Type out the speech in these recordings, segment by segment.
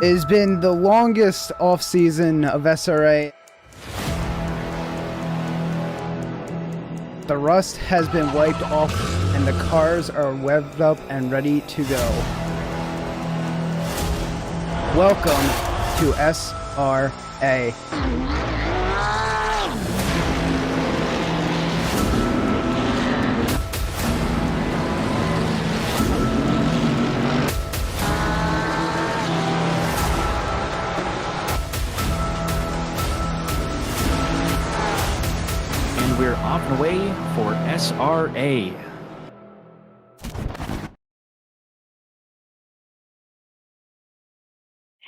It has been the longest off-season of SRA. The rust has been wiped off and the cars are revved up and ready to go. Welcome to SRA. We're off and away for SRA.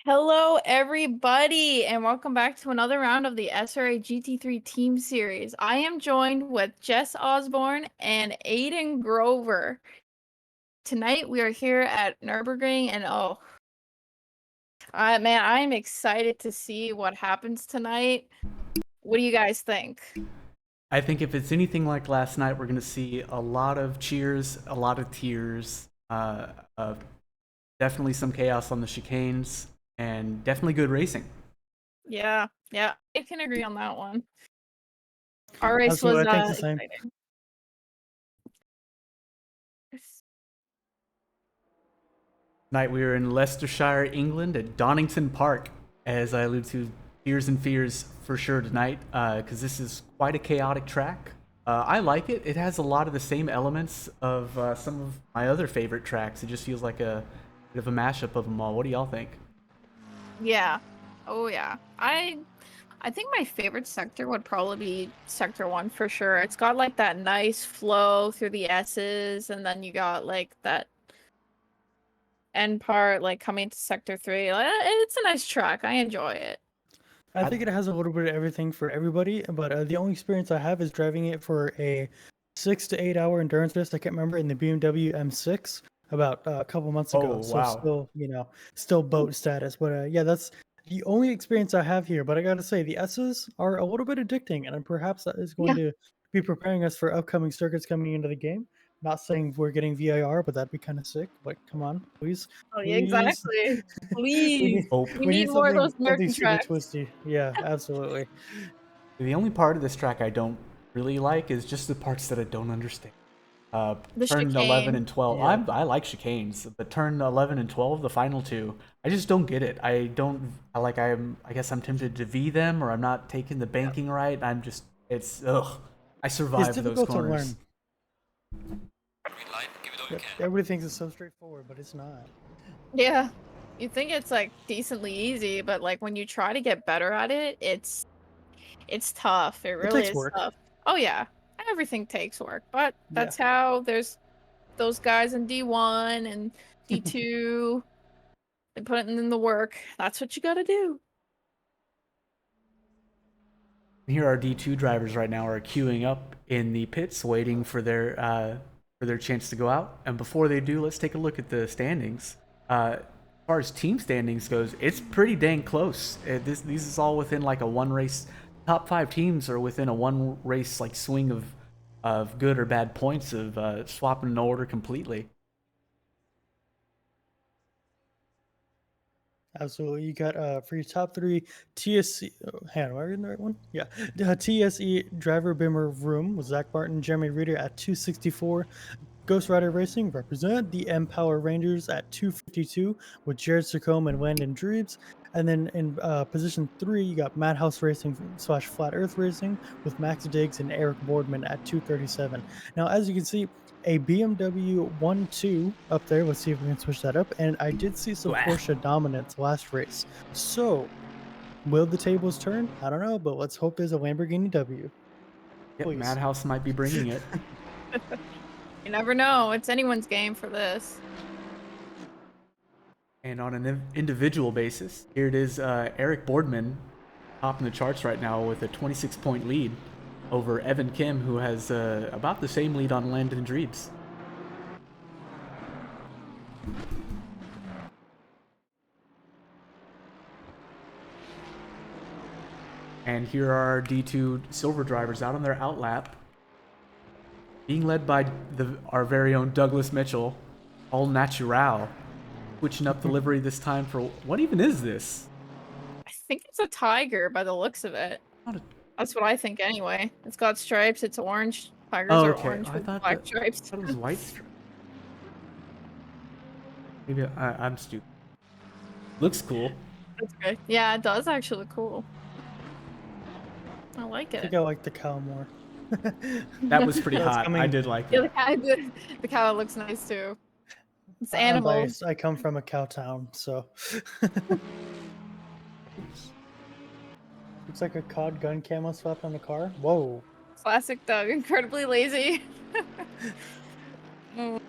Hello, everybody, and welcome back to another round of the SRA GT3 Team Series. I am joined with Jess Osborne and Aiden Grover. Tonight, we are here at Nürburgring, and man, I am excited to see what happens tonight. What do you guys think? I think if it's anything like last night, we're going to see a lot of cheers, a lot of tears, definitely some chaos on the chicanes, and definitely good racing. Yeah, I can agree on that one. Our race Absolutely, was I think the same. exciting. Tonight we were in Leicestershire, England at Donington Park, as I alluded to, Tears and Fears for sure tonight, because this is quite a chaotic track. I like it. It has a lot of the same elements of some of my other favorite tracks. It just feels like a bit of a mashup of them all. What do y'all think? Yeah. Oh yeah. I think my favorite sector would probably be Sector 1 for sure. It's got like that nice flow through the S's, and then you got like that end part like coming to Sector 3. It's a nice track. I enjoy it. I think it has a little bit of everything for everybody, but the only experience I have is driving it for a 6 to 8 hour endurance test. I can't remember, in the BMW M6 about a couple months ago. Oh, so wow. still boat status. But yeah, that's the only experience I have here. But I gotta say, the S's are a little bit addicting, and perhaps that is going to be preparing us for upcoming circuits coming into the game. Not saying we're getting VIR, but that'd be kind of sick. Like, come on, please. Oh yeah, Please. exactly. we Please. need, Oh, We we need need more of those something American super tracks. twisty. Yeah, absolutely. the only part of this track I don't really like is just the parts that I don't understand. The Turn 11 chicane. and 12. Yeah. I like chicanes, but turn 11 and 12, the final two, I just don't get it. I guess I'm tempted to V them, or I'm not taking the banking right. It's ugh. I It's survive those difficult to corners. learn. Yep, everybody thinks it's so straightforward, but it's not. Yeah. You think it's like decently easy, but like when you try to get better at it, it's tough. It It really takes is work. tough. Oh yeah. Everything takes work, but Yeah. that's how there's those guys in D1 and D2. They put it in the work. That's what you gotta do. Here, our D2 drivers right now are queuing up in the pits, waiting for their chance to go out. And before they do, let's take a look at the standings. As far as team standings goes, it's pretty dang close. These is all within like a one race. Top 5 teams are within a one race like swing of good or bad points of swapping an order completely. Absolutely. You got for your top 3 TSC. Hang on, am I reading the right one? Yeah. TSE driver Bimmer Vroom with Zach Barton, Jeremy Reeder at 264. Ghost Rider Racing represent the M Power Rangers at 252 with Jared Sercombe and Landon Dreebs. And then in position 3, you got Madhouse Racing / Flat Earth Racing with Max Diggs and Eric Boardman at 237. Now, as you can see, a BMW 1-2 up there. Let's see if we can switch that up. And I did see some Porsche dominance last race. So, will the tables turn? I don't know, but let's hope there's a Lamborghini W. Yep, Please. Madhouse might be bringing it. You never know. It's anyone's game for this. And on an individual basis, here it is, Eric Boardman topping the charts right now with a 26-point lead over Evan Kim, who has about the same lead on Landon Dreebs. And here are our D2 silver drivers out on their outlap, being led by our very own Douglas Mitchell, all natural. Switching up the livery this time for what even is this? I think it's a tiger by the looks of it. Not a- That's what I think anyway. It's got stripes. It's orange. Tigers Oh, are okay. orange I with thought black that- stripes. I thought it was white stripes. Maybe I'm stupid. Looks cool. That's great. Yeah, it does actually look cool. I like I it. think I like the cow more. That was pretty That's hot. I coming- did like Yeah, that. the cow looks nice too. It's I'm animals. biased. I come from a cow town, so. Looks like a COD gun camo slapped on the car. Whoa. Classic Doug, incredibly lazy. Mm.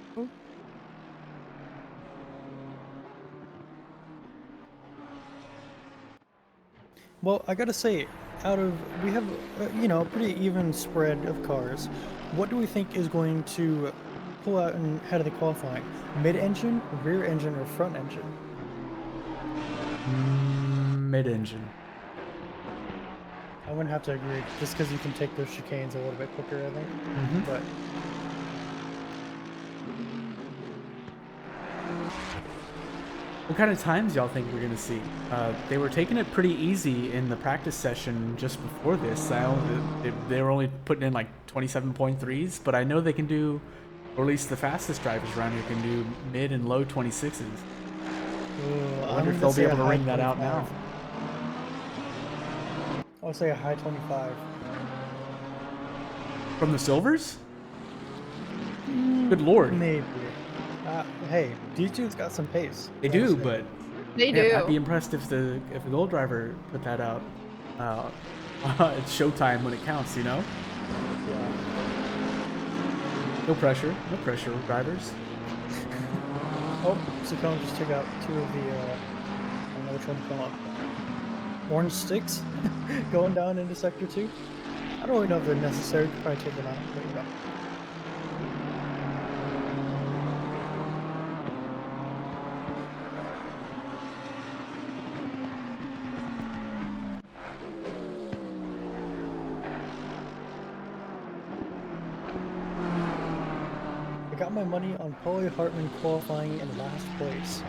Well, I gotta say, we have a pretty even spread of cars. What do we think is going to pull out in head of the qualifying? Mid-engine, rear engine, or front engine? Mid-engine. I'm gonna have to agree, just because you can take those chicanes a little bit quicker, I think. But What kind of times y'all think we're gonna see? They were taking it pretty easy in the practice session just before this. They were only putting in like 27.3s, but I know they can do, or at least the fastest drivers around here can do mid and low 26s. I wonder if they'll be able to ring that out now. I'll say a high 25. From the Silvers? Good lord. Maybe. Hey, D2's got some pace. They Gotta do, say. but They man, do. I'd be impressed if the gold driver put that out. It's showtime when it counts, you know? Yeah. No pressure, drivers. Oh, Sakone just took out two of the, I don't know which one to come up. Orange sticks going down into Sector 2. I don't really know if they're necessary. Could probably take them out. There you go. I got my money on Paulie Hartman qualifying in last place.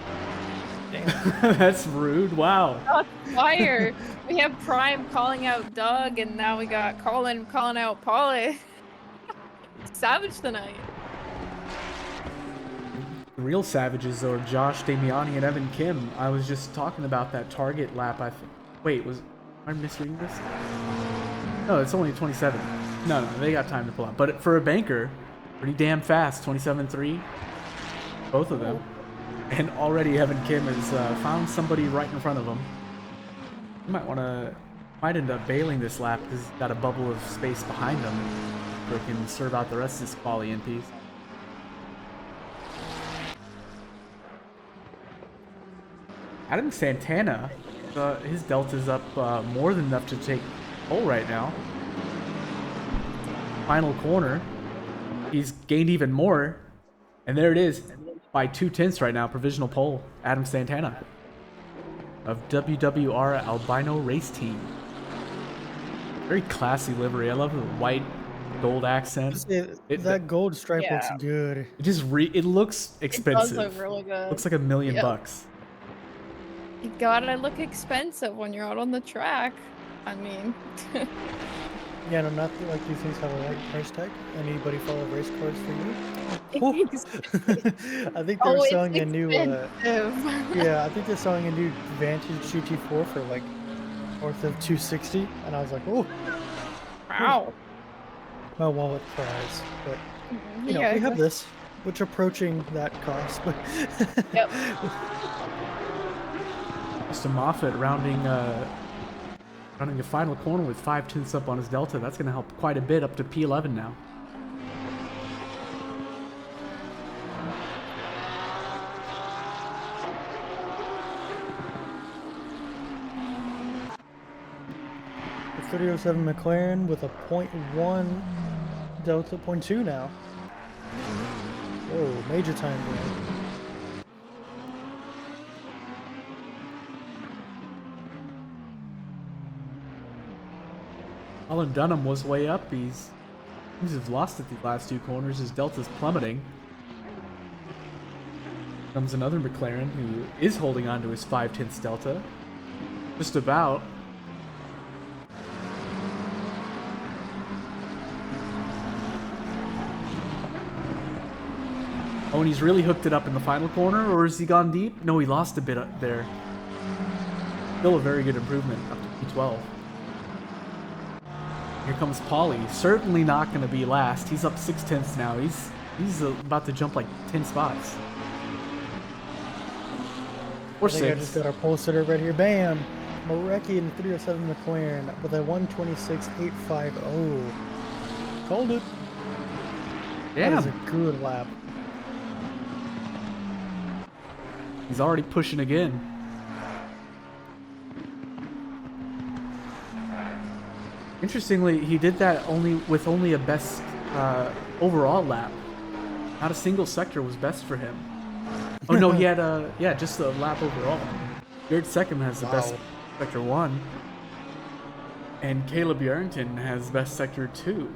Damn. That's rude. Wow. Shots fired. We have Prime calling out Doug, and now we got Colin calling out Polly. Savage tonight. The real savages are Josh Damiani and Evan Kim. I was just talking about that target lap. Wait, am I misreading this? No, it's only 27. No, they got time to pull out. But for a banker, pretty damn fast. 27.3. Both of them. And already Evan Kim has found somebody right in front of him. You might end up bailing this lap because he's got a bubble of space behind him so he can serve out the rest of his quali in peace. Adam Santana, his delta's up more than enough to take pole right now. Final corner, he's gained even more, and there it is, by 2/10 right now, provisional pole, Adam Santana of WWR Albino Race Team. Very classy livery. I love the white gold accent. That gold stripe looks Yeah. good. It just it looks It does expensive. look really good. Looks like $1 million Yep. bucks. You gotta look expensive when you're out on the track. I mean, Yeah, no, not like these things have a right price tag. Anybody follow race cars for you? Whew. I think they're oh, selling it's a new. expensive. Yeah, I think they're selling a new Vantage GT4 for like north of 260, and I was like, oh, Wow. my wallet cries. But you know, Yeah, we have this, which approaching that cost. But Yep. Mr. Moffitt rounding the final corner with 5/10 up on his delta. That's going to help quite a bit up to P11 now. The 3007 McLaren with a 0.1 delta, 0.2 now. Whoa, major time gain. Colin Dunham was way up. He's lost at the last two corners. His delta's plummeting. Comes another McLaren who is holding on to his 5/10 delta. Just about. Oh, and he's really hooked it up in the final corner, or has he gone deep? No, he lost a bit up there. Still a very good improvement up to P12. Here comes Pauly. Certainly not going to be last. He's up 6/10 now. He's about to jump like 10 spots. Or I think I 6. just got our pole sitter right here. Bam! Marecki in 307 McLaren with a 126.850. Called it. That is a Damn. good lap. He's already pushing again. Interestingly, he did that with only a best overall lap. Not a single sector was best for him. Oh no, he had just a lap overall. Jared Seckham has the best sector 1. And Caleb Yarrington has best sector 2.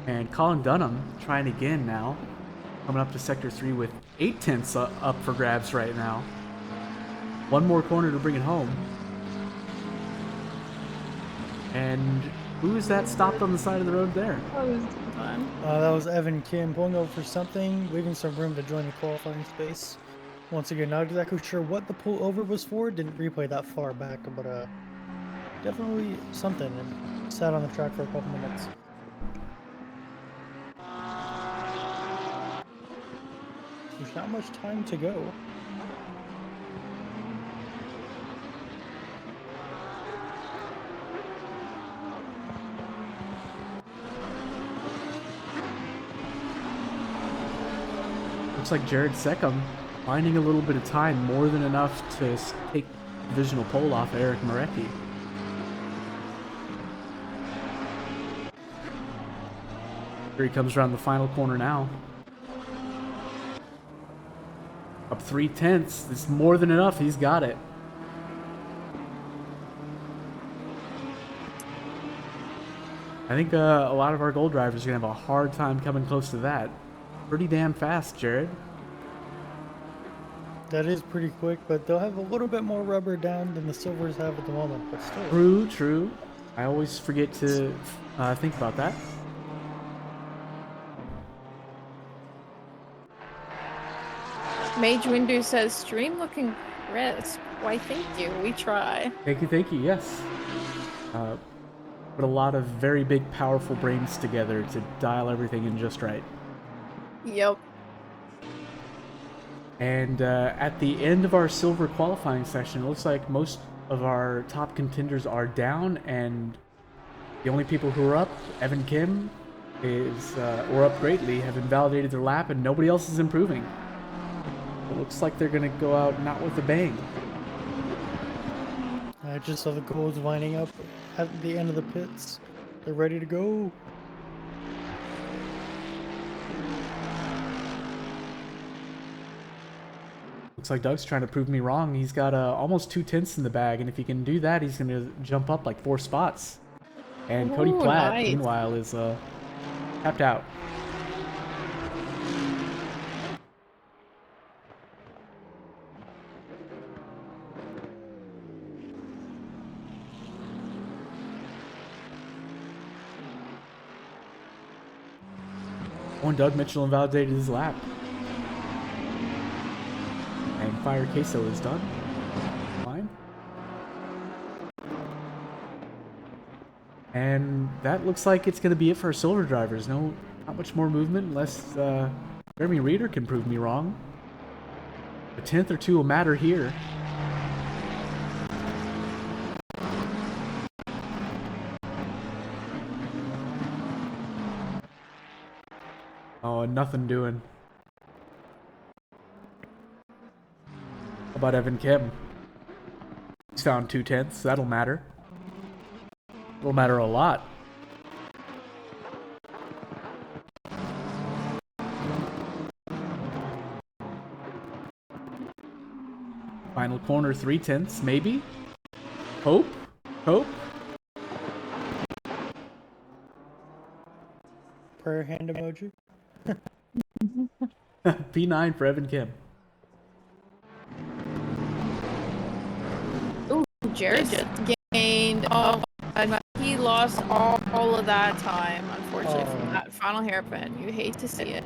And Colin Dunham trying again now. Coming up to sector 3 with 8/10 up for grabs right now. One more corner to bring it home. And who is that stopped on the side of the road there? That was fun. That was Evan Kim pulling over for something, leaving some room to join the qualifying space. Once again, not exactly sure what the pull over was for. Didn't replay that far back, but definitely something. And sat on the track for a couple minutes. There's not much time to go. Looks like Jared Seckham finding a little bit of time, more than enough to take divisional pole off Eric Marecki. Here he comes around the final corner now. Up 3/10. It's more than enough. He's got it. I think a lot of our gold drivers are going to have a hard time coming close to that. Pretty damn fast, Jared. That is pretty quick, but they'll have a little bit more rubber down than the silvers have at the moment, but still. True, true. I always forget to think about that. Mage Windu says, stream looking crisp. Why, thank you. We try. Thank you, yes. Put a lot of very big, powerful brains together to dial everything in just right. Yep. And at the end of our silver qualifying session, it looks like most of our top contenders are down, and the only people who are up, Evan Kim, or up greatly, have invalidated their lap, and nobody else is improving. It looks like they're going to go out not with a bang. I just saw the golds lining up at the end of the pits. They're ready to go. Looks like Doug's trying to prove me wrong. He's got almost 2/10 in the bag, and if he can do that, he's going to jump up like 4 spots. And Cody Ooh, Platt, nice. meanwhile, is tapped out. And Doug Mitchell invalidated his lap. And Fire Queso is done. Fine. And that looks like it's going to be it for our silver drivers. Not much more movement unless Jeremy Reeder can prove me wrong. A 10th or 2 will matter here. Oh, nothing doing. How about Evan Kim? He's found 2/10. That'll matter. It'll matter a lot. Final corner 3/10, maybe? Hope? prayer hand emoji. P9 for Evan Kim. Ooh, Jared just gained. Oh, he lost all of that time, unfortunately, from that final hairpin. You hate to see it.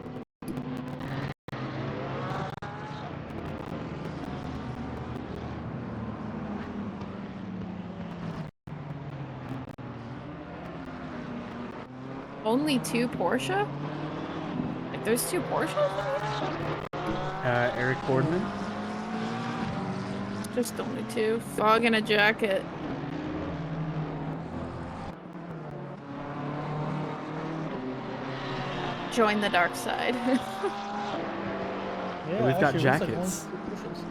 Only 2 Porsche? Like, there's 2 Porsches? Eric Boardman. Just only 2. Fog in a jacket. Join the dark side. Yeah, We've got actually, it looks like jackets. only 2 Porsches.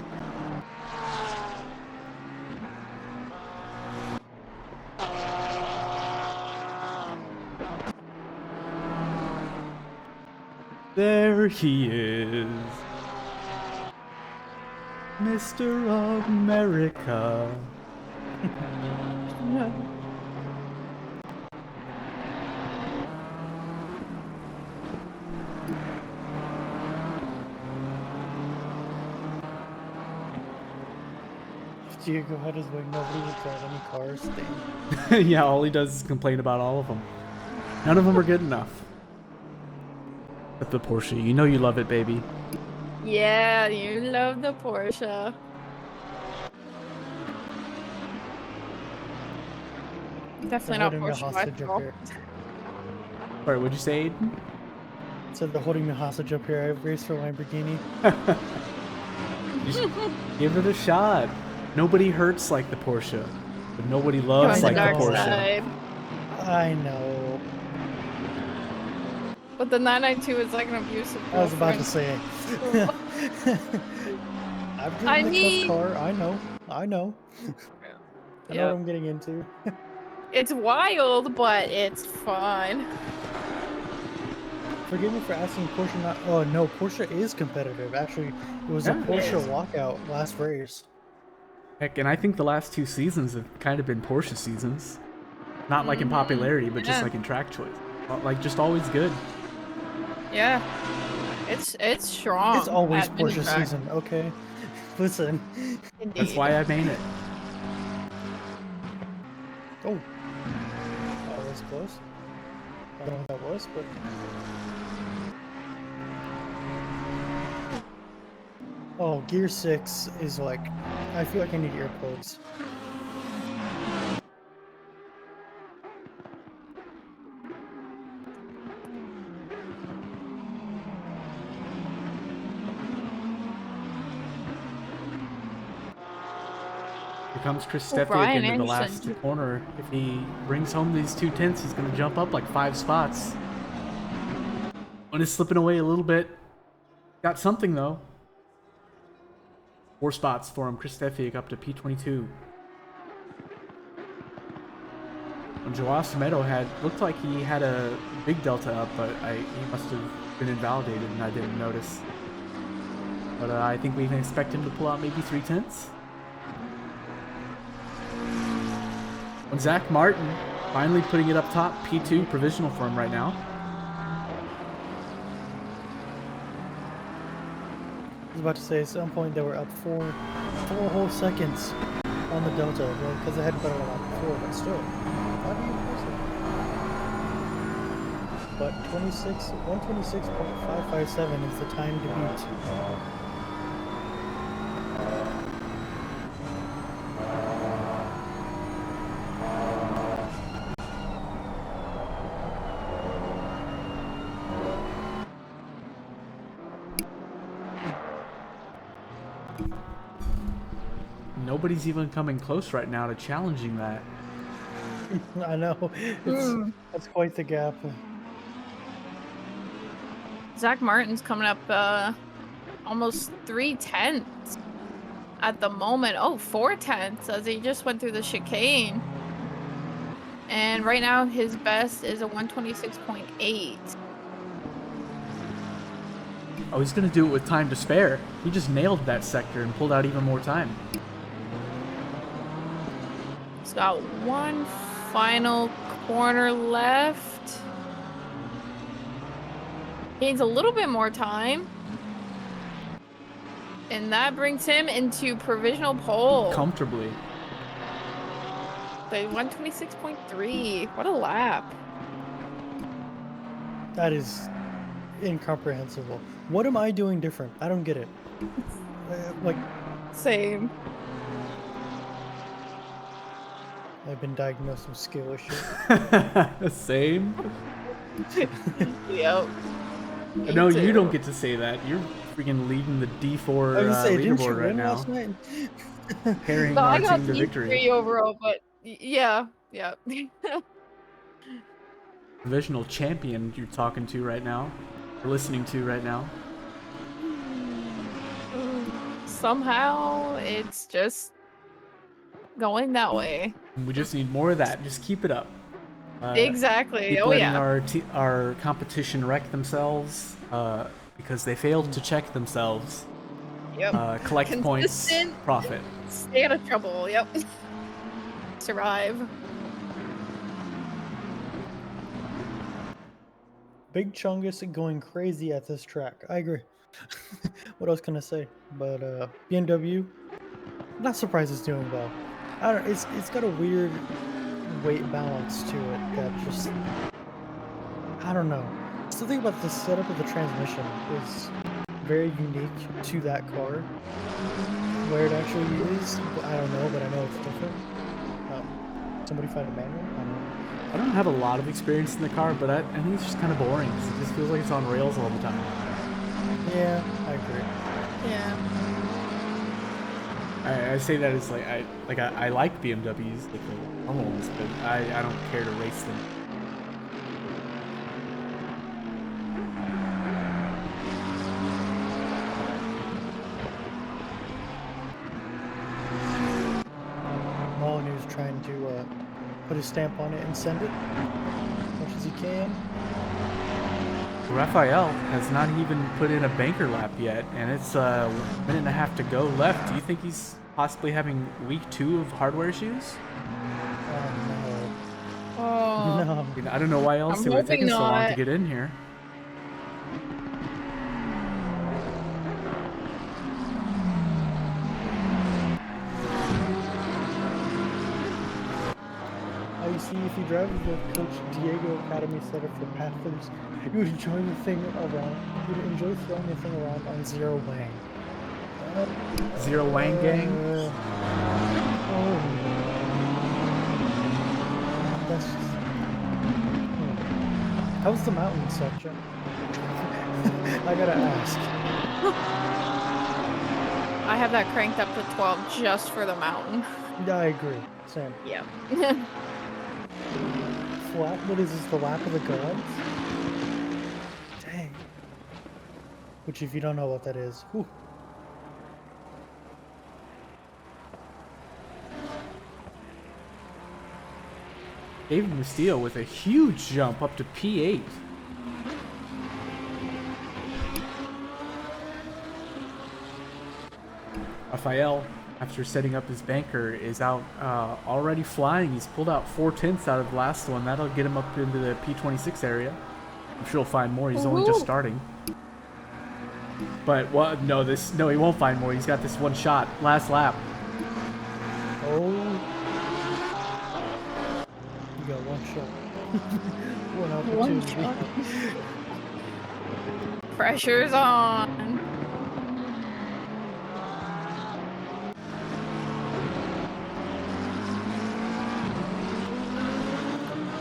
There he is. Mr. America. Diego had his way. Nobody would drive any cars. Dang. Yeah, all he does is complain about all of them. None of them are good enough. But the Porsche, you know you love it, baby. Yeah, you love the Porsche. Definitely not They're holding me Porsche hostage up Electro. here. Sorry, what'd you say, Aiden? Said they're holding me hostage up here. I raced for Lamborghini. Just give it a shot. Nobody hurts like the Porsche, but nobody loves Join the like the dark Porsche. side. I know. But the 992 is like an abusive I was about to girlfriend. say. I've driven I the mean- cup car. I know. I know what Yeah. I'm getting into. It's wild, but it's fun. Forgive me for asking Porsche not. Oh no, Porsche is competitive. Actually, it was a Yeah. Porsche It is. walkout last race. Heck, and I think the last 2 seasons have kind of been Porsche seasons. Not like in popularity, but just Yeah. like in track choice. Like just always good. Yeah. It's strong. It's always at mini Porsche track. season. Okay, listen. Indeed. That's why I made it. Oh, that was close. I don't know what that was, but oh, Gear 6 is like. I feel like I need earplugs. Here comes Chris Well, Steffick Brian into the Anderson. last corner. If he brings home these 2 tenths, he's going to jump up like 5 spots. One is slipping away a little bit. Got something though. 4 spots for him. Chris Steffick up to P22. When Joao Semedo looked like he had a big delta up, but he must have been invalidated and I didn't notice. But I think we can expect him to pull out maybe 3 tenths. When Zach Martin finally putting it up top, P2 provisional for him right now. I was about to say at some point they were up four whole seconds on the delta, well, because they hadn't put it on before, but still. Not even impressive. But 126.557 is the time to beat. Nobody's even coming close right now to challenging that. I know. That's quite the gap. Zach Martin's coming up almost 3 tenths at the moment. Oh, 4 tenths as he just went through the chicane. And right now his best is a 126.8. Oh, he's going to do it with time to spare. He just nailed that sector and pulled out even more time. He's got one final corner left. He needs a little bit more time. And that brings him into provisional pole. Comfortably. The 126.3. What a lap. That is incomprehensible. What am I doing different? I don't get it. Like, Same. I've been diagnosed with skill issues. Same. Yep. No, you don't get to say that. You're freaking leading the D4 I was gonna say, didn't you leaderboard right win now. last night? Carrying No, our I got team to victory. D3 overall, but yeah. Divisional champion you're talking to right now. Or listening to right now. Somehow it's just going that way. We just need more of that. Just keep it up. Exactly. Keep Oh letting yeah. our competition wreck themselves because they failed to check themselves. Yep. Collect points, Consistent. profit. Stay out of trouble. Yep. Survive. Big Chungus going crazy at this track. I agree. What else can I say? But BMW, not surprised it's doing well. I don't. It's got a weird weight balance to it that just, I don't know. Something about the setup of the transmission is very unique to that car. Where it actually is, I don't know, but I know it's different. Somebody find a manual? I don't know. I don't have a lot of experience in the car, but I think it's just kind of boring. 'Cause it just feels like it's on rails all the time. Yeah, I agree. Yeah. I say that as I like BMWs, like the normal ones, but I don't care to race them. Molyneux's trying to put his stamp on it and send it as much as he can. Raphael has not even put in a banker lap yet, and it's a minute and a half to go left. Do you think he's possibly having week 2 of hardware issues? Oh. No. No. I mean, I don't know why else I'm it would have taken hoping so long to not. get in here. You see, if you drive with Coach Diego Academy setup for Pathers, you would enjoy the thing around. You'd enjoy throwing the thing around on Zero Wang. Zero Wang Gang? Oh. That's just. How's the mountain section? I gotta ask. I have that cranked up to 12 just for the mountain. Yeah, I agree. Same. Yeah. Flat? What is this, the lap of the gods? Dang. Which, if you don't know what that is, whew. David Castillo with a huge jump up to P8. Raphael, after setting up his banker, is out already flying. He's pulled out 4/10 out of the last one. That'll get him up into the P26 area. I'm sure he'll find more. He's only just starting. But what? No, he won't find more. He's got this one shot. Last lap. Oh. You got one shot. One opportunity. One shot. Pressure's on.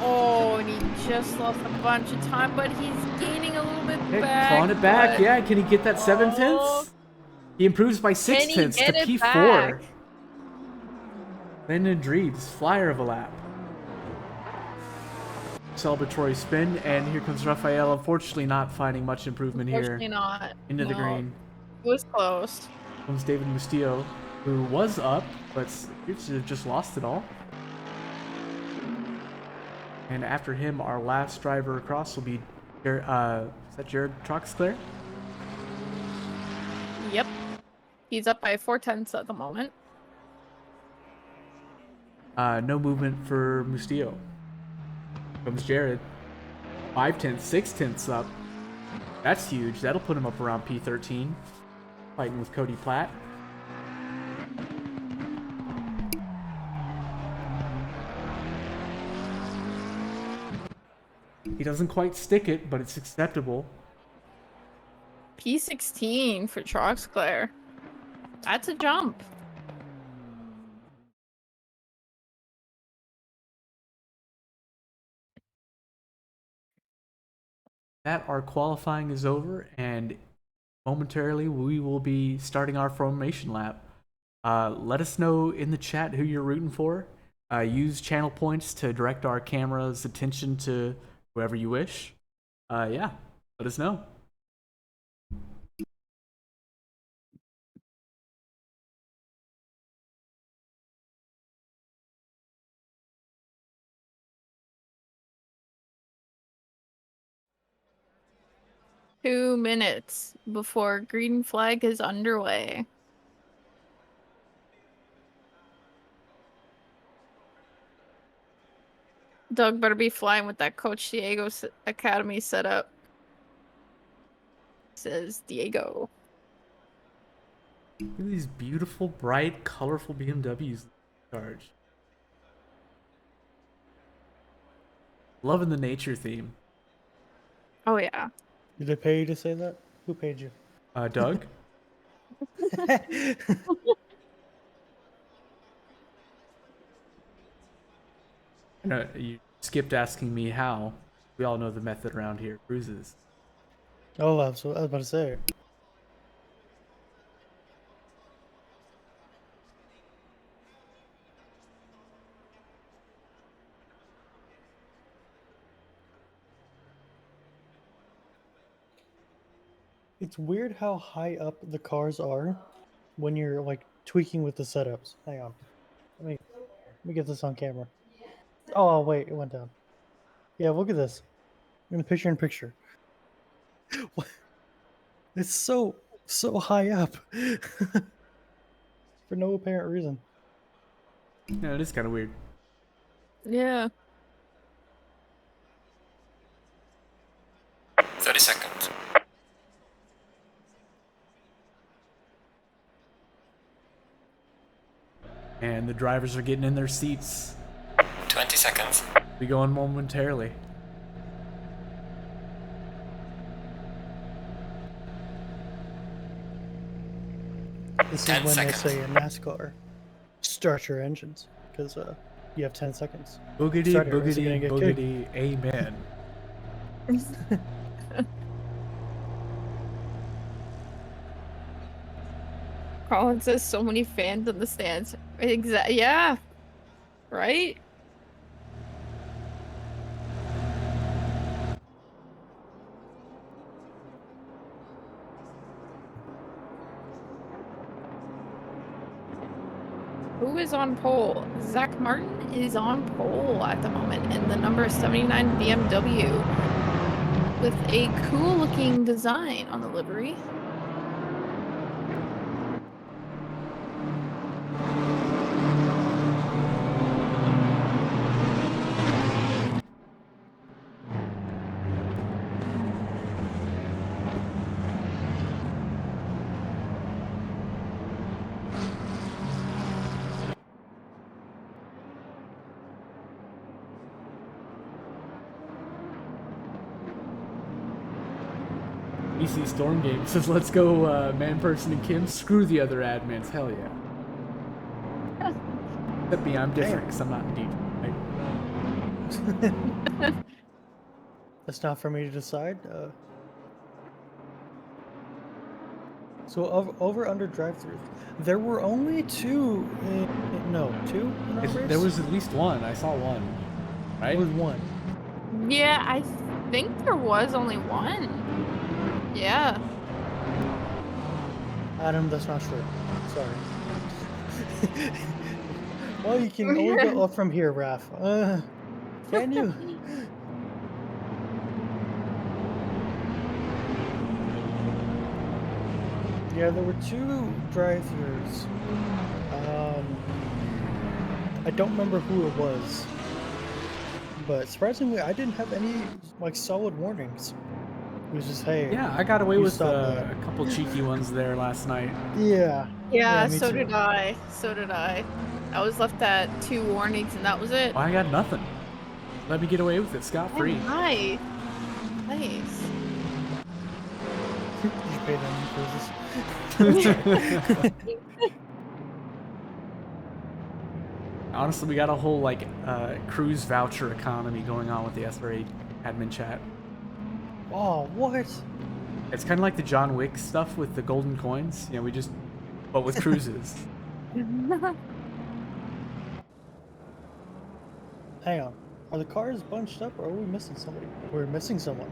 Oh, and he just lost a bunch of time, but he's gaining a little bit back. Clawing it back. but- Yeah, can he get that 7/10? Oh. He improves by Can he 6/10 to get it P4. back? Then Dreves, flyer of a lap. Celebratory spin, and here comes Raphael. Unfortunately, not finding much improvement here. Unfortunately not. Into the No. green. It was close. Comes David Mustillo, who was up, but appears to have just lost it all. And after him, our last driver across will be, is that Jared Troxclair? Yep. He's up by 4/10 at the moment. No movement for Mustillo. Comes Jared. 5/10, 6/10 up. That's huge. That'll put him up around P13, fighting with Cody Platt. He doesn't quite stick it, but it's acceptable. P16 for Troxclair. That's a jump. That our qualifying is over, and momentarily we will be starting our formation lap. Let us know in the chat who you're rooting for. Use channel points to direct our camera's attention to whoever you wish. Yeah, let us know. Two minutes before green flag is underway. Doug better be flying with that Coach Diego Academy setup. Says Diego. Look at these beautiful, bright, colorful BMWs charged. Loving the nature theme. Oh yeah. Did they pay you to say that? Who paid you? Doug? No, you skipped asking me how. We all know the method around here. Bruises. Oh, I was about to say. It's weird how high up the cars are when you're like tweaking with the setups. Hang on. Let me get this on camera. Oh wait, it went down. Yeah, look at this. In the picture in picture. What? It's so high up. For no apparent reason. Yeah, it is kind of weird. Yeah. 30 seconds. And the drivers are getting in their seats. 20 seconds. Be going momentarily. This is 10 when seconds. they say in NASCAR, start your engines, because you have 10 seconds. Boogity, Start it, or is it boogity, gonna get kicked? boogity, amen. Colin says so many fans in the stands. Yeah. Right? Who is on pole? Zach Martin is on pole at the moment in the number 79 BMW with a cool looking design on the livery. EC Storm Game says, let's go, Man Person and Kim. Screw the other admins. Hell yeah. Except me, I'm different because I'm not in Detroit. That's not for me to decide. So over under drive-throughs, there were only two. No, two in our race? There was at least one. I saw one. Right? There was one. Yeah, I think there was only one. Yeah. Adam, that's not true. Sorry. Well, you can only go up from here, Raph. Can you? Yeah, there were two drive-thrus. I don't remember who it was, but surprisingly, I didn't have any like solid warnings. It was just, hey. Yeah, I got away you with stop a that. couple cheeky ones there last night. Yeah. Yeah, me so too. did I. So did I. I was left at 2 warnings and that was it. I got nothing. Let me get away with it scot-free. Oh, nice. Nice. You pay them cruises. Honestly, we got a whole like cruise voucher economy going on with the SRA admin chat. Oh, what? It's kind of like the John Wick stuff with the golden coins. You know, but with cruises. Hang on. Are the cars bunched up or are we missing somebody? We're missing someone.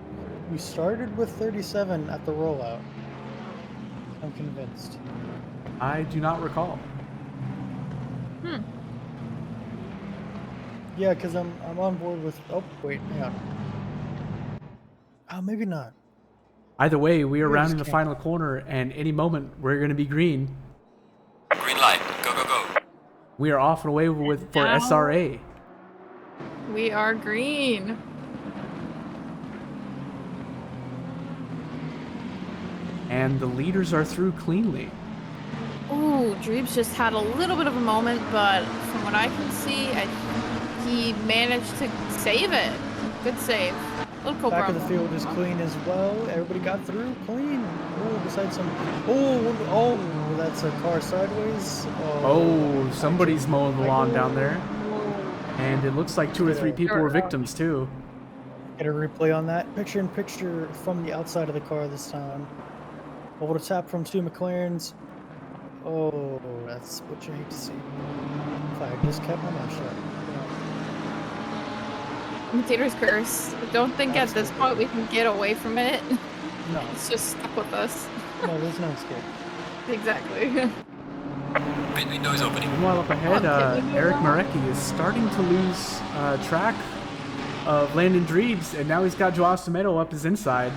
We started with 37 at the rollout. I'm convinced. I do not recall. Yeah, because I'm on board with. Oh, wait, hang on. Oh, maybe not. Either way, we are We just rounding the can't. final corner, and any moment we're going to be green. Green light. Go, go, go. We are off and away for Now- SRA. We are green. And the leaders are through cleanly. Ooh, Dreebs just had a little bit of a moment, but from what I can see, he managed to save it. Good save. Little Back of the Cobra. field is clean as well. Everybody got through clean. Oh, besides some. Oh, that's a car sideways. Oh, somebody's mowing the lawn down there. And it looks like 2 or 3 people were victims too. Get a replay on that. Picture in picture from the outside of the car this time. Over the tap from 2 McLarens. Oh, that's what you hate to see. If I had just kept my mouth shut. Imitator's curse. I don't think at this point we can get away from it. No, It's just stuck with us. no, there's no escape. Exactly. Pit window is opening. Meanwhile, up ahead, Eric Marecki is starting to lose track of Landon Dreebs, and now he's got Joao Semedo up his inside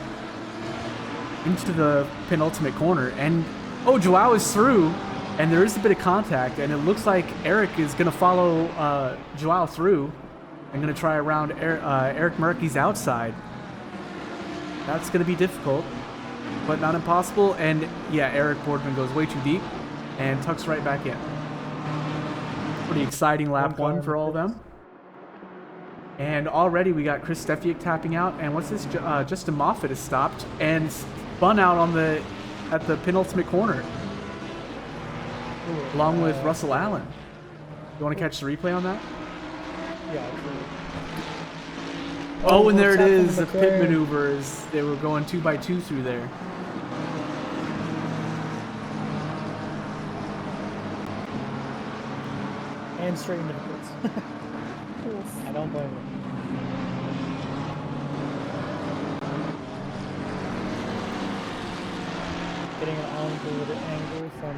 into the penultimate corner. And oh, Joao is through, and there is a bit of contact, and it looks like Eric is going to follow Joao through and going to try around Eric Marecki's outside. That's going to be difficult, but not impossible. And yeah, Eric Boardman goes way too deep and tucks right back in. Pretty exciting lap one for all of them. And already we got Chris Stefiak tapping out, and what's this? Justin Moffitt is stopped and spun out at the penultimate corner, along with Russell Allen. You want to catch the replay on that? Yeah, absolutely. Oh, and there it tap from is. The pit McLaren. maneuvers. They were going 2x2 through there. And straight into the pits. I don't blame him. Getting an onboard angle from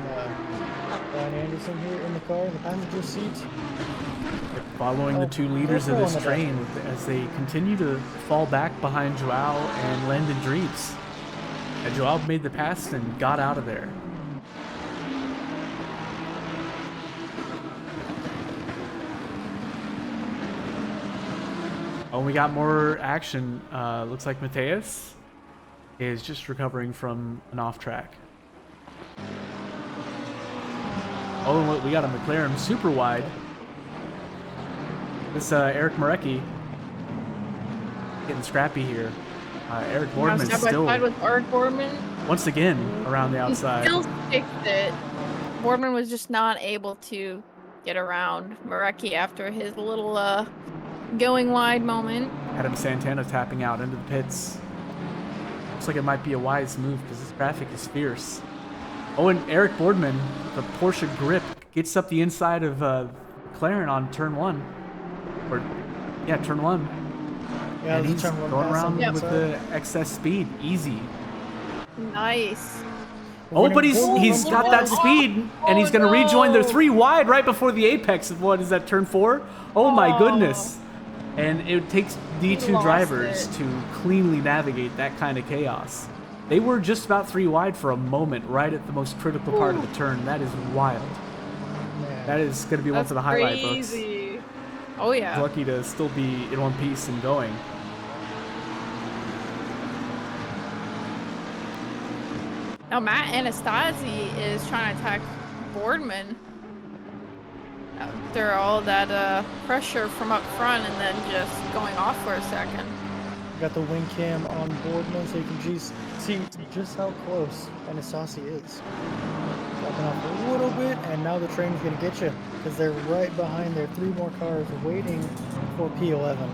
Brian Anderson here in the car in the passenger seat. Following the 2 leaders of this train as they continue to fall back behind Joao and Landon Dreebs. And Joao made the pass and got out of there. Oh, we got more action. Looks like Mateus is just recovering from an off track. Oh, and we got a McLaren super wide. This Eric Marecki getting scrappy here. Eric Boardman Side by still, side with Eric Boardman. once again, around the He outside. still fixed it. Boardman was just not able to get around Marecki after his little going wide moment. Adam Santana tapping out into the pits. Looks like it might be a wise move because this traffic is fierce. Oh, and Eric Boardman, the Porsche grip, gets up the inside of McLaren on turn 1. Or, yeah, turn 1. Yeah, And there's a he's turn one going pass on around the with inside. the excess speed. Easy. Nice. Oh, but he's got that speed, and he's going to rejoin the 3 wide right before the apex of what is that, turn 4? Oh my goodness. And it takes D2 lost drivers it. to cleanly navigate that kind of chaos. They were just about 3 wide for a moment, right at the most critical part of the turn. That is wild. Man. That is going to be one That's for the highlight books. crazy. Oh yeah. Lucky to still be in one piece and going. Now Matt Anastasi is trying to attack Boardman after all that pressure from up front and then just going off for a second. Got the wing cam on Boardman so you can just see just how close Anastasi is. Dropping off a little bit, and now the train's gonna get you because they're right behind there. 3 more cars waiting for P11.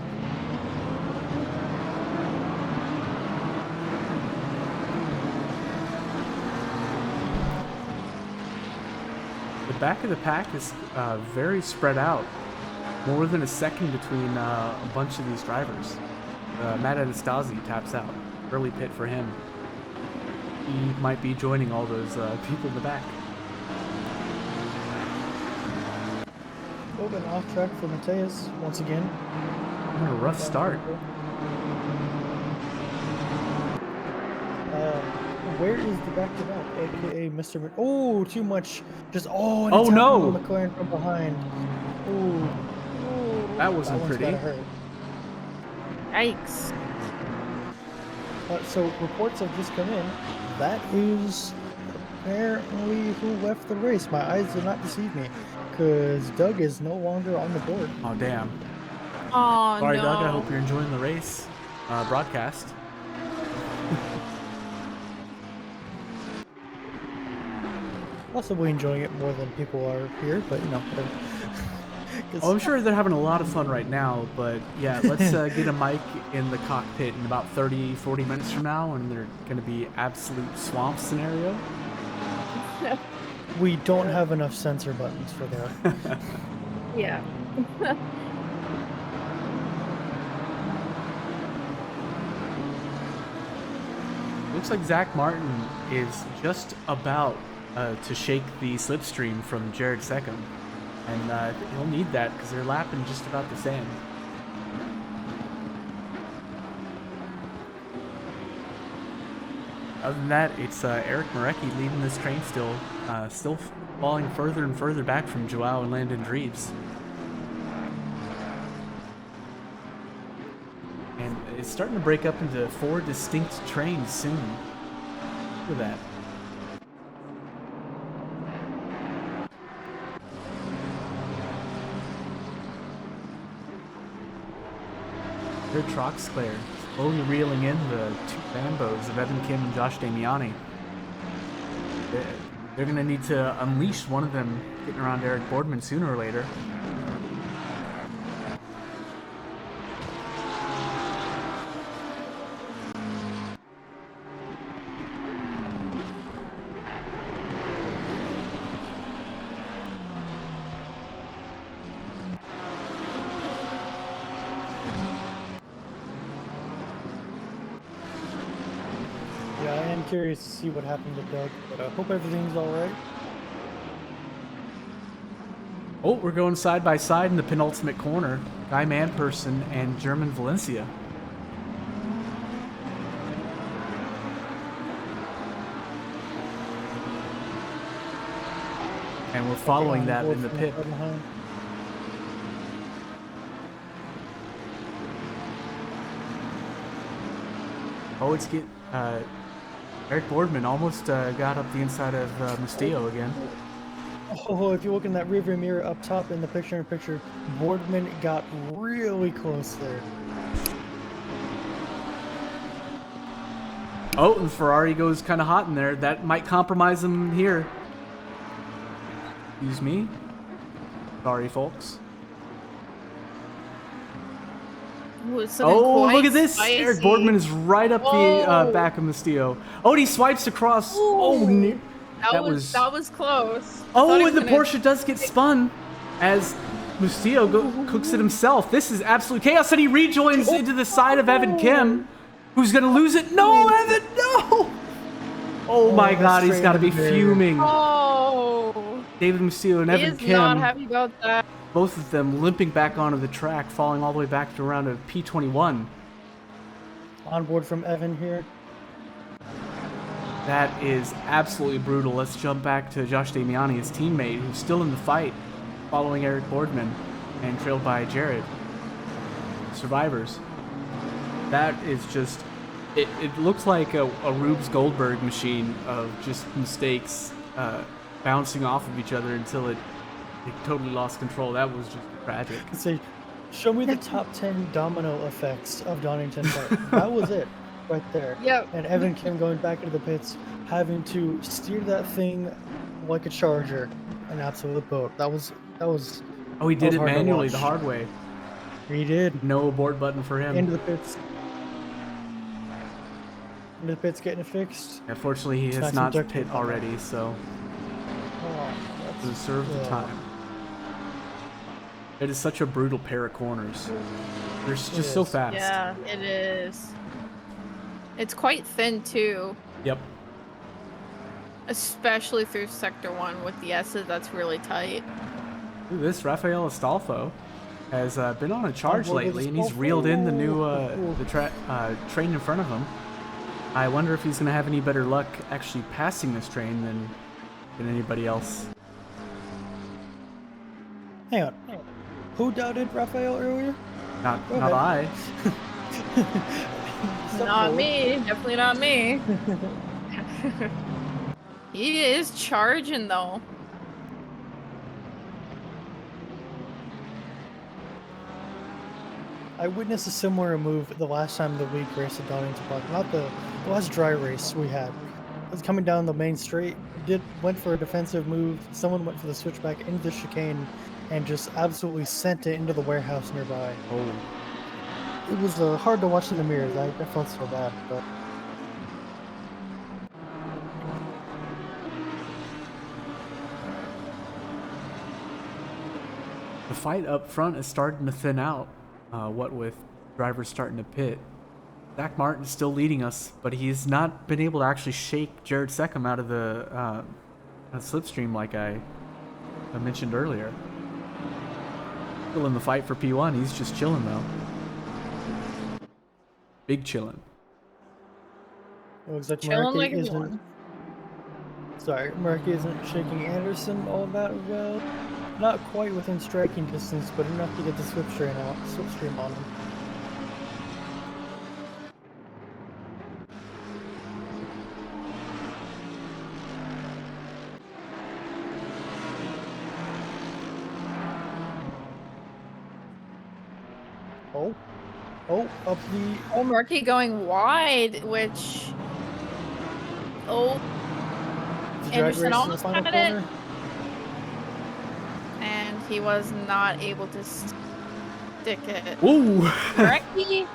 The back of the pack is very spread out. More than a second between a bunch of these drivers. Matt Anastasi taps out. Early pit for him. He might be joining all those people in the back. Open off track for Mateus once again. What a rough start. Where is the back-to-back, aka Mr. Oh, too much. Just and Oh, it's no! happening to McLaren from behind. Ooh. That wasn't one's pretty. gotta hurt. Yikes. So reports have just come in. That is apparently who left the race. My eyes did not deceive me, because Doug is no longer on the board. Oh, damn. Oh, Sorry, no. Doug. I hope you're enjoying the race broadcast. Possibly enjoying it more than people are here, but you know. Oh, I'm sure they're having a lot of fun right now, but yeah, let's get a mic in the cockpit in about 30-40 minutes from now, and they're going to be absolute swamp scenario. We don't have enough sensor buttons for that. Yeah. Looks like Zach Martin is just about to shake the slipstream from Jared Seckham, and he'll need that because they're lapping just about the same. Other than that, it's Eric Marecki leading this train still falling further and further back from Joao and Landon Dreves. And it's starting to break up into 4 distinct trains soon. Look at that. Here Troxclair slowly reeling in the 2 Lambos of Evan Kim and Josh Damiani. They're going to need to unleash one of them getting around Eric Boardman sooner or later. Yeah, I am curious to see what happened to Doug, but I hope everything's alright. Oh, we're going side by side in the penultimate corner. Guy Manperson and German Valencia. And we're following that in the pit. Oh, it's Eric Boardman almost got up the inside of Mustillo again. Oh, if you look in that rearview mirror up top in the picture-in-picture, Boardman got really close there. Oh, and Ferrari goes kind of hot in there. That might compromise him here. Excuse me. Sorry, folks. Ooh, it's Oh, looking look quite at this! spicy. Eric Boardman is right up the Whoa. back of Mustillo. Oh, and he swipes across. Ooh. Oh, That was close. Thought Oh, he and the was gonna- Porsche does get spun as Mustillo cooks it himself. This is absolute chaos, and he rejoins into the side of Evan Kim, who's going to lose it. No, Evan, no! Oh my God, he's got to be fuming. Oh. David Mustillo and He Evan is Kim, not happy about that. both of them limping back onto the track, falling all the way back to around a P21. On board from Evan here. That is absolutely brutal. Let's jump back to Josh Damiani, his teammate, who's still in the fight, following Eric Boardman and trailed by Jared. Survivors. That is just It looks like a Rubes Goldberg machine of just mistakes bouncing off of each other until it totally lost control. That was just tragic. Say, show me the top 10 domino effects of Donington Park. That was it, right there. Yep. And Evan Kim going back into the pits, having to steer that thing like a charger, an absolute boat. That was. Oh, he did it hard to manually watch. the hard way. He did. No abort button for him. Into the pits. Into the pits, getting it fixed. Unfortunately, he has Snacks not and pit duct tape. already, so Oh, to serve the time. It is such a brutal pair of corners. They're just so is. fast. Yeah, it is. It's quite thin too, Yep. especially through Sector 1 with the S's. That's really tight. Ooh, this Rafael Astolfo has been on a charge well, lately, and he's Astolfo. reeled in the new train in front of him. I wonder if he's going to have any better luck actually passing this train than anybody else. Hang on. Who doubted Raphael earlier? Not Go not ahead. I. Step Not forward. me. Definitely not me. He is charging though. I witnessed a similar move the last time the week raced at Donington Park. Not the last dry race we had. It was coming down the main straight. Went for a defensive move. Someone went for the switchback into the chicane and just absolutely sent it into the warehouse nearby. Oh. It was hard to watch in the mirrors. I felt so bad, but The fight up front is starting to thin out, what with drivers starting to pit. Zach Martin's still leading us, but he's not been able to actually shake Jared Seckham out of the slipstream like I mentioned earlier. Still in the fight for P1, he's just chilling though. Big chillin'. it looks like Chilling Murky like a isn't. villain. Sorry, Murky isn't shaking Anderson all that well. Not quite within striking distance, but enough to get the slipstream on him. Oh, up the. Oh, Murky going wide, which. Oh, the drag Anderson race in the almost final had it. corner. and he was not able to stick it. Ooh! Murky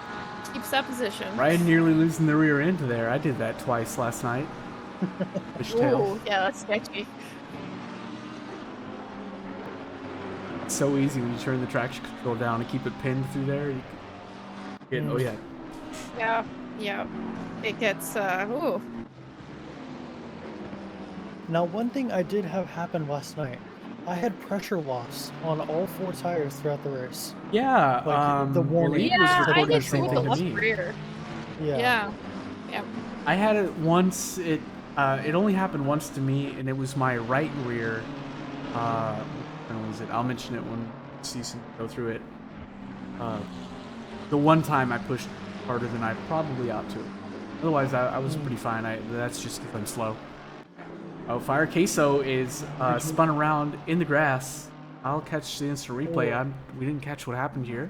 keeps that position. Ryan nearly losing the rear end there. I did that twice last night. Fishtail. Ooh, yeah, that's sketchy. It's so easy when you turn the traction control down and keep it pinned through there. You can get, oh yeah. Yeah, yeah. It gets, ooh. Now, one thing I did have happen last night, I had pressure loss on all four tires throughout the race. Yeah, Like, the your warning. lead Yeah, was I reporting did the too same with the thing to left me. rear. Yeah. Yeah. Yeah. I had it once. It only happened once to me, and it was my right rear. When was it? I'll mention it when season go through it. The one time I pushed harder than I probably ought to. Otherwise, I was pretty fine. That's just if I'm slow. Oh, Fire Queso is spun around in the grass. I'll catch the instant replay. We didn't catch what happened here.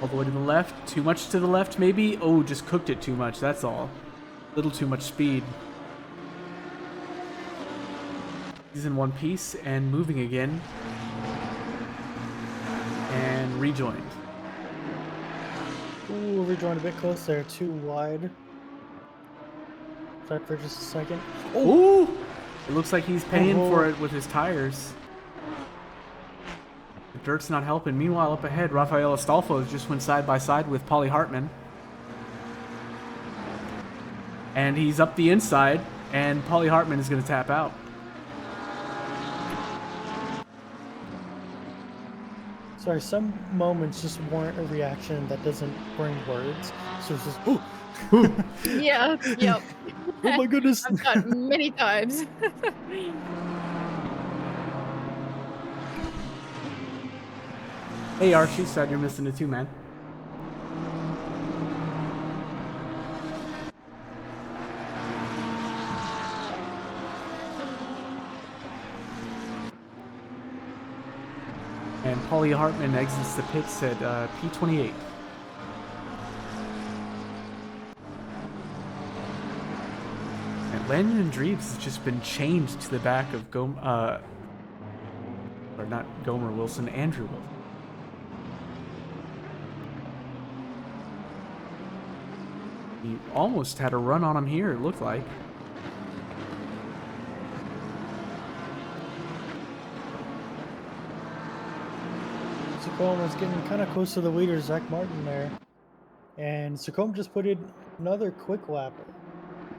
All the way to the left. Too much to the left, maybe? Oh, just cooked it too much. That's all. A little too much speed. He's in one piece and moving again. And rejoined. Ooh, rejoined a bit close there, too wide. Sorry for just a second. Ooh! It looks like he's paying Oh. for it with his tires. The dirt's not helping. Meanwhile, up ahead, Rafael Astolfo just went side by side with Paulie Hartman. And he's up the inside, and Paulie Hartman is going to tap out. Sorry, some moments just warrant a reaction that doesn't bring words. So it's just, oh, Yeah, yep. oh my goodness. I've got many times. Hey Archie, sad you're missing it too, man. And Paulie Hartman exits the pits at P28. And Landon and Dreves has just been chained to the back of or not Gomer Wilson, Andrew Wilson. He almost had a run on him here, it looked like. Sacombe was getting kind of close to the leader, Zach Martin there. And Sacombe just put in another quick lap.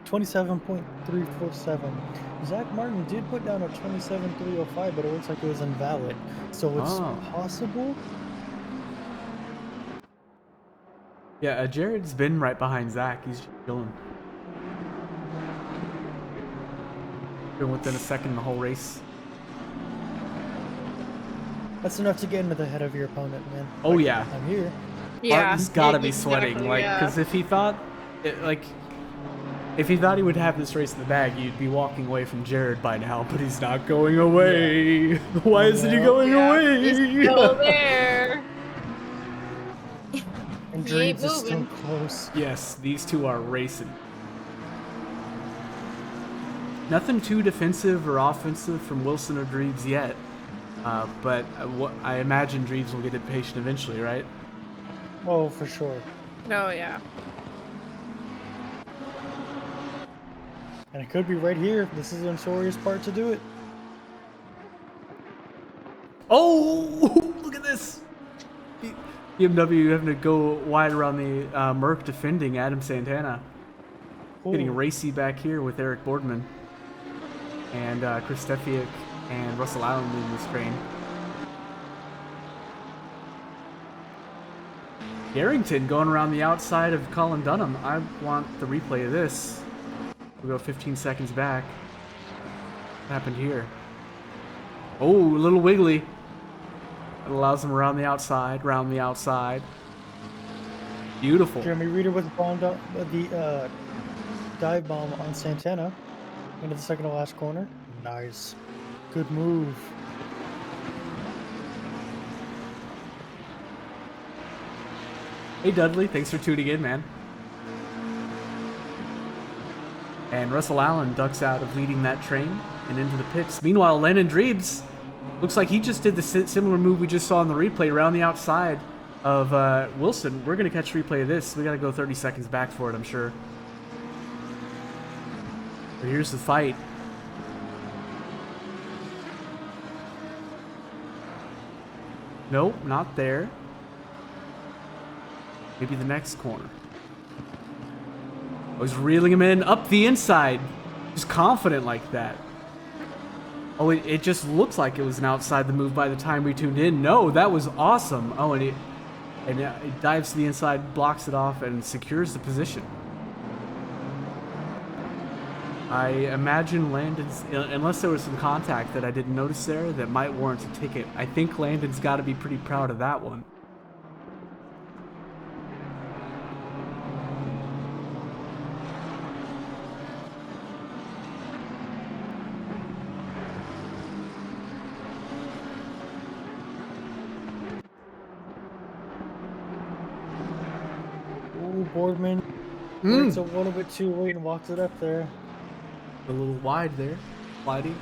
27.347. Zach Martin did put down a 27.305, but it looks like it was invalid. So it's possible. Yeah, Jared's been right behind Zach. He's just chilling. Been within a second the whole race. That's enough to get into the head of your opponent, man. Oh, Like, yeah. I'm here. Yeah. Martin's gotta be sweating, exactly, like, yeah. because if he thought, if he thought he would have this race in the bag, you'd be walking away from Jared by now. But he's not going away. Why isn't he going away? He's still there. And He ain't Dreams is still moving. close. Yes, these two are racing. Nothing too defensive or offensive from Wilson or Dreves yet, but I imagine Dreves will get impatient eventually, right? Oh, for sure. Oh, yeah. And it could be right here. This is Ensoria's part to do it. Oh, look at this! BMW having to go wide around the Merc defending Adam Santana. Getting Ooh. racy back here with Eric Boardman and Chris Stefiak and Russell Allen leading this train. Garrington going around the outside of Colin Dunham. I want the replay of this. We'll go 15 seconds back. What happened here? Oh, a little wiggly. It allows him around the outside, round the outside. Beautiful. Jeremy Reeder was bombed up the dive bomb on Santana into the second to last corner. Nice. Good move. Hey Dudley, thanks for tuning in, man. And Russell Allen ducks out of leading that train and into the pits. Meanwhile, Landon Dreves looks like he just did the similar move we just saw in the replay around the outside of Wilson. We're going to catch a replay of this. We got to go 30 seconds back for it, I'm sure. But here's the fight. Nope, not there. Maybe the next corner. Oh, he's reeling him in up the inside. Just confident like that. Oh, it just looks like it was an outside the move by the time we tuned in. No, that was awesome. Oh, and it dives to the inside, blocks it off, and secures the position. I imagine Landon's, unless there was some contact that I didn't notice there that might warrant a ticket, I think Landon's got to be pretty proud of that one. Ooh, Boardman waits a little bit too late and walks it up there. A little wide there, sliding.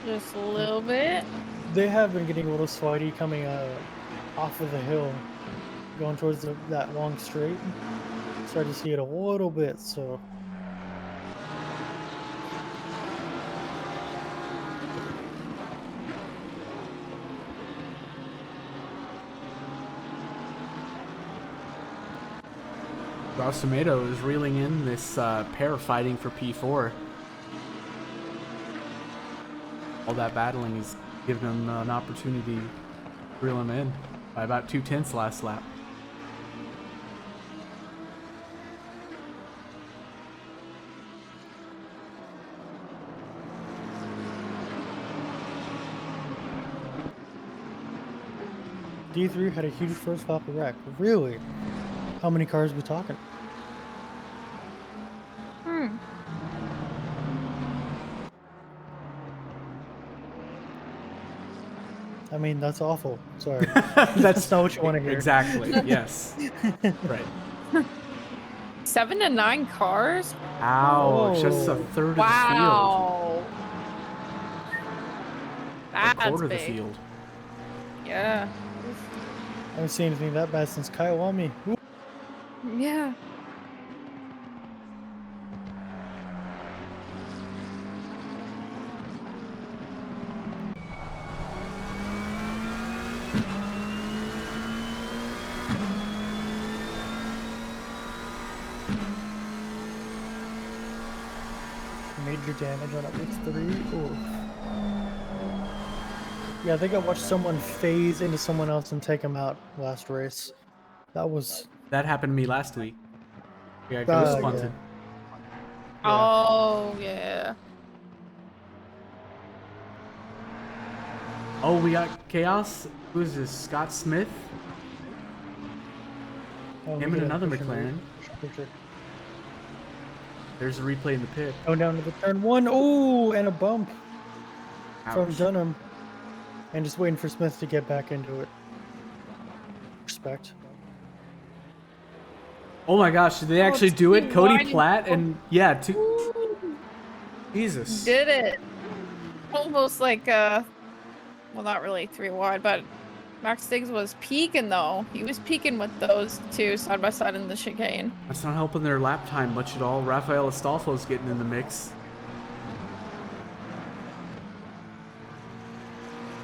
Just a little bit. They have been getting a little slidey coming off of the hill, going towards that long straight. Started to see it a little bit, so. Ross Tomato is reeling in this pair fighting for P4. All that battling is giving him an opportunity to reel him in by about 2/10 last lap. D3 had a huge first flop wreck. Really? How many cars we talking? Hmm. I mean, that's awful. Sorry. That's not what you want to hear. Exactly. Yes. Right. 7 to 9 cars? Ouch. That's a Whoa. third of Wow. the field. A That's quarter of the big. field. Yeah. I haven't seen anything that bad since Kyle on me. Ooh. Yeah. Major damage on Uplift 3. Ooh. Yeah, I think I watched someone phase into someone else and take him out last race. That was. That happened to me last week. Yeah, ghost Yeah. punted. Oh, yeah. Oh, we got chaos. Who is this? Scott Smith? Oh, Him and another McLaren. There's a replay in the pit. Going down to the turn 1. Oh, and a bump from Ouch. Dunham. And just waiting for Smith to get back into it. Respect. Oh my gosh, did they actually do it? too Cody wide. Platt and yeah, two. Ooh, Jesus. did it. Almost like, well, not really 3 wide, but Max Stiggs was peaking, though. He was peaking with those two side by side in the chicane. That's not helping their lap time much at all. Rafael Astolfo's getting in the mix.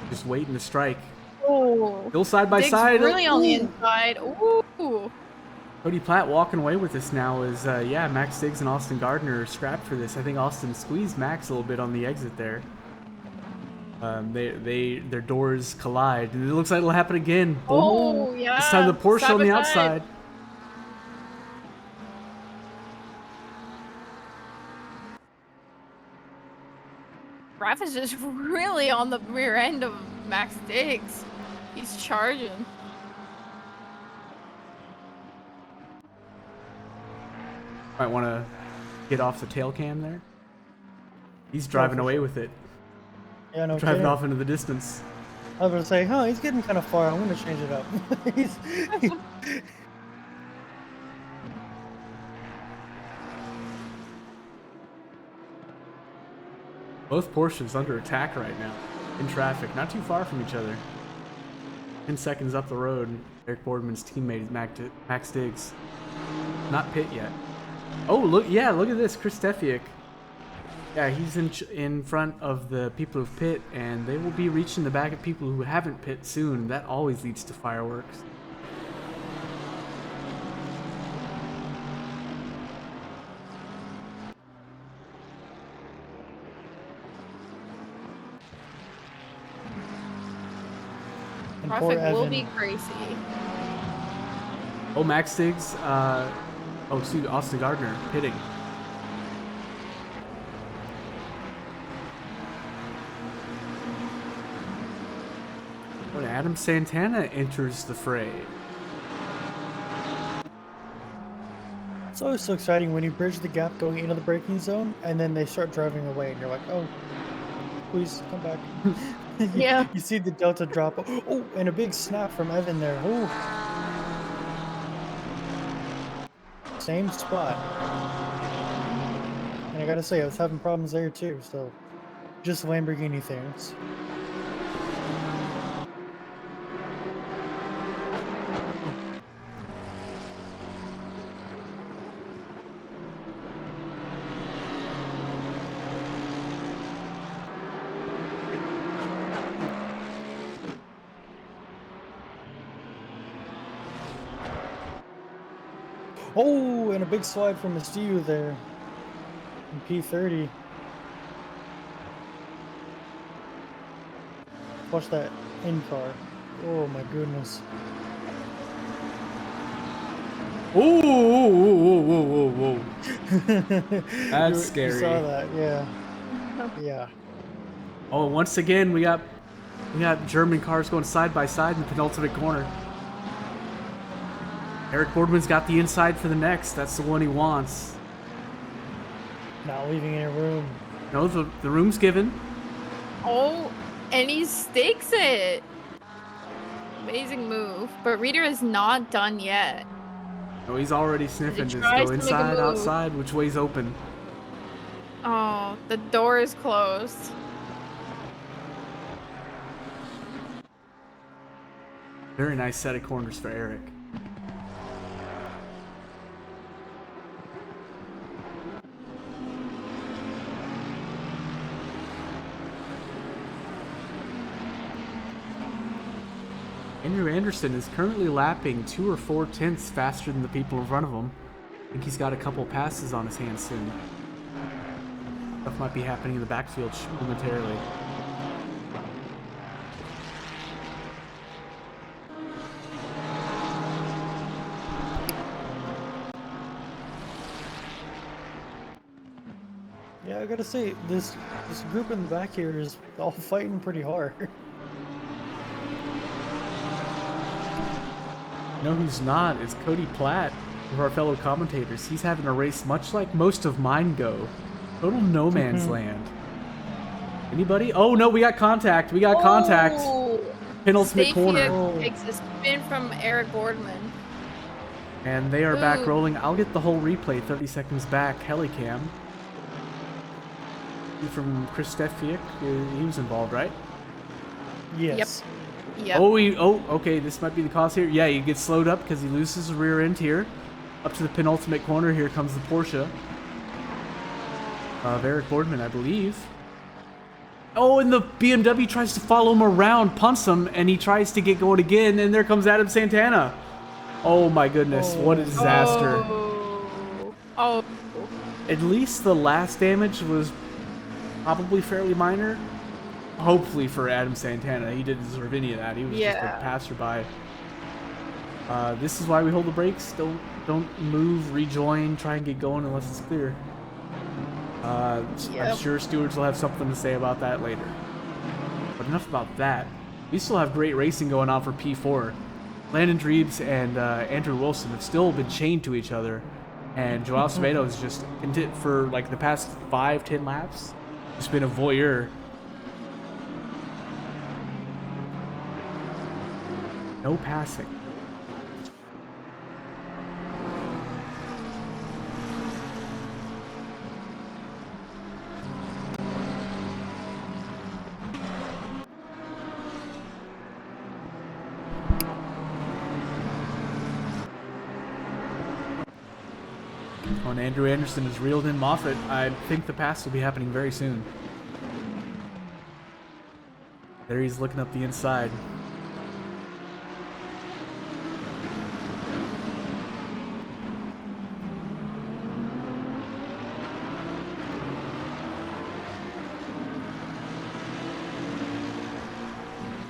Just waiting to strike. Oh. Still side by Stiggs side. really on the Ooh. inside. Ooh. Cody Platt walking away with this now is, yeah, Max Stiggs and Austin Gardner are scrapped for this. I think Austin squeezed Max a little bit on the exit there. Their doors collide. And it looks like it'll happen again. Oh, yeah. This time the Porsche Side on the by outside. side. Raph is just really on the rear end of Max Diggs. He's charging. Might want to get off the tail cam there. He's driving away with it. Yeah, no Driving kidding. off into the distance. I was going to say, huh, he's getting kind of far. I'm going to change it up. Both Porsches under attack right now. In traffic. Not too far from each other. 10 seconds up the road. Eric Boardman's teammate is Max Diggs. Not pit yet. Oh, look. Yeah, look at this. Chris Stefiak. Yeah, he's in front of the people who've pit, and they will be reaching the back of people who haven't pit soon. That always leads to fireworks. And poor Traffic will Evan. be crazy. Oh, Max Diggs. Austin Gardner pitting. When Adam Santana enters the fray. It's always so exciting when you bridge the gap going into the braking zone, and then they start driving away, and you're like, oh, please come back. Yeah. You see the delta drop. Oh, and a big snap from Evan there. Oh. Same spot. And I gotta say, I was having problems there too, so just Lamborghini things. Oh, and a big slide from Estiu there. In P30. Watch that in car. Oh my goodness. Ooh, whoa. That's scary. You saw that, yeah. Yeah. Oh, once again, we got We got German cars going side by side in the penultimate corner. Eric Boardman's got the inside for the next. That's the one he wants. Not leaving any room. No, the room's given. Oh, and he stakes it. Amazing move. But Reader is not done yet. No, he's already sniffing. Just tries go to make a inside, move. outside, which way's open. Oh, the door is closed. Very nice set of corners for Eric. Andrew Anderson is currently lapping 2 or 4 tenths faster than the people in front of him. I think he's got a couple passes on his hands soon. Stuff might be happening in the backfield momentarily. Yeah, I gotta say, this group in the back here is all fighting pretty hard. You know who's not? It's Cody Platt, one of our fellow commentators. He's having a race much like most of mine go. Total no man's land. Anybody? Oh no, we got contact. We got contact. Penultimate corner. Takes a spin from Eric Boardman. And they are back Ooh. rolling. I'll get the whole replay 30 seconds back. Helicam. From Chris Stefiak. He was involved, right? Yes. Yep. Okay, this might be the cause here. Yeah, he gets slowed up because he loses his rear end here. Up to the penultimate corner, here comes the Porsche. Of Eric Boardman, I believe. Oh, and the BMW tries to follow him around, punts him, and he tries to get going again, and there comes Adam Santana. Oh my goodness, what a disaster. Oh. At least the last damage was probably fairly minor. Hopefully for Adam Santana. He didn't deserve any of that. He was just a passerby. This is why we hold the brakes. Don't move, rejoin, try and get going unless it's clear. I'm sure stewards will have something to say about that later. But enough about that. We still have great racing going on for P4. Landon Dreebs and Andrew Wilson have still been chained to each other. And Joao Acevedo has just, for like the past 5-10 laps, just been a voyeur. No passing. When Andrew Anderson has reeled in Moffitt, I think the pass will be happening very soon. There he's looking up the inside.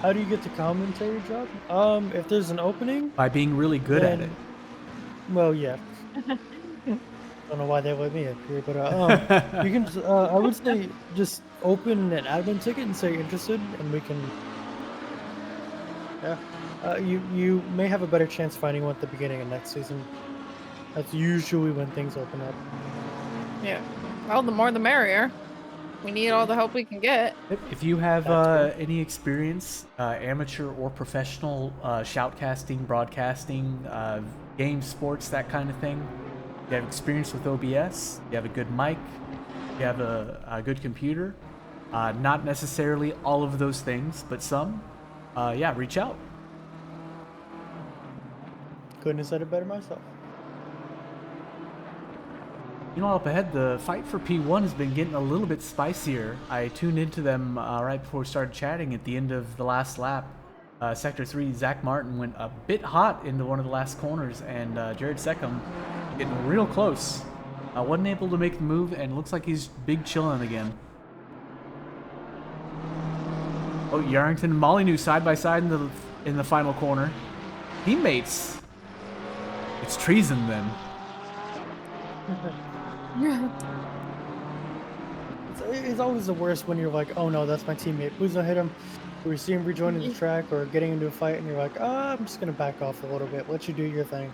How do you get the commentary job? If there's an opening, By being really good at it. well, yeah. Don't know why they let me up here, but you can. I would say just open an admin ticket and say interested, and we can. Yeah, you may have a better chance finding one at the beginning of next season. That's usually when things open up. Yeah. Well, the more the merrier. We need all the help we can get. If you have any experience, amateur or professional, shoutcasting, broadcasting, game sports, that kind of thing, you have experience with OBS, you have a good mic, you have a good computer, not necessarily all of those things, but some, yeah, reach out. Couldn't have said it better myself. You know, up ahead, the fight for P1 has been getting a little bit spicier. I tuned into them right before we started chatting at the end of the last lap. Sector 3, Zach Martin went a bit hot into one of the last corners, and Jared Seckham getting real close. Wasn't able to make the move, and looks like he's big chillin' again. Oh, Yarrington and Molyneux side by side in the final corner. Teammates. It's treason then. It's always the worst when you're like, oh no, that's my teammate. Please don't hit him. We see him rejoining the track or getting into a fight, and you're like, oh, I'm just gonna back off a little bit. Let you do your thing.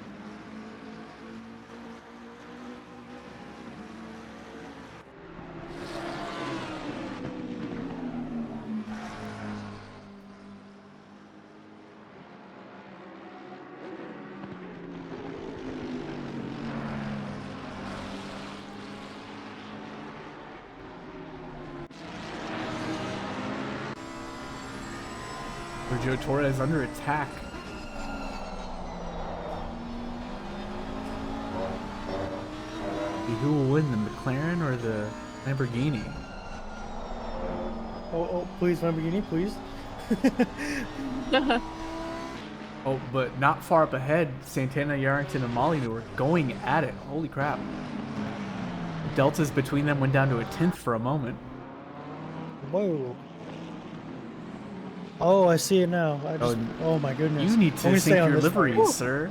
Sergio Torres under attack. Who will win, the McLaren or the Lamborghini? Oh, please, Lamborghini, please. Oh, but not far up ahead, Santana, Yarrington, and Molyneux were going at it. Holy crap. The deltas between them went down to a 10th for a moment. Whoa. Oh, I see it now. Oh my goodness. You need I'm to gonna sync stay on your this one. liveries, sir.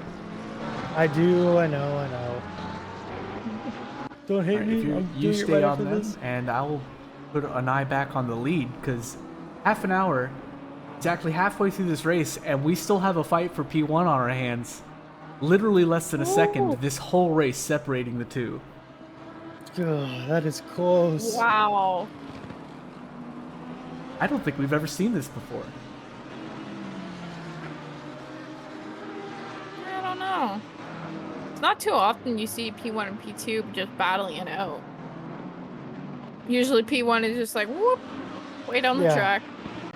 I do, I know. Don't hit Alright, me. if I'm you doing it stay right on after them, this. and I will put an eye back on the lead, because half an hour, exactly halfway through this race, and we still have a fight for P1 on our hands. Literally less than a second, this whole race separating the two. God, that is close. Wow. I don't think we've ever seen this before. I don't know. It's not too often you see P1 and P2 just battling it out. Usually P1 is just like, whoop, way down the Yeah. track.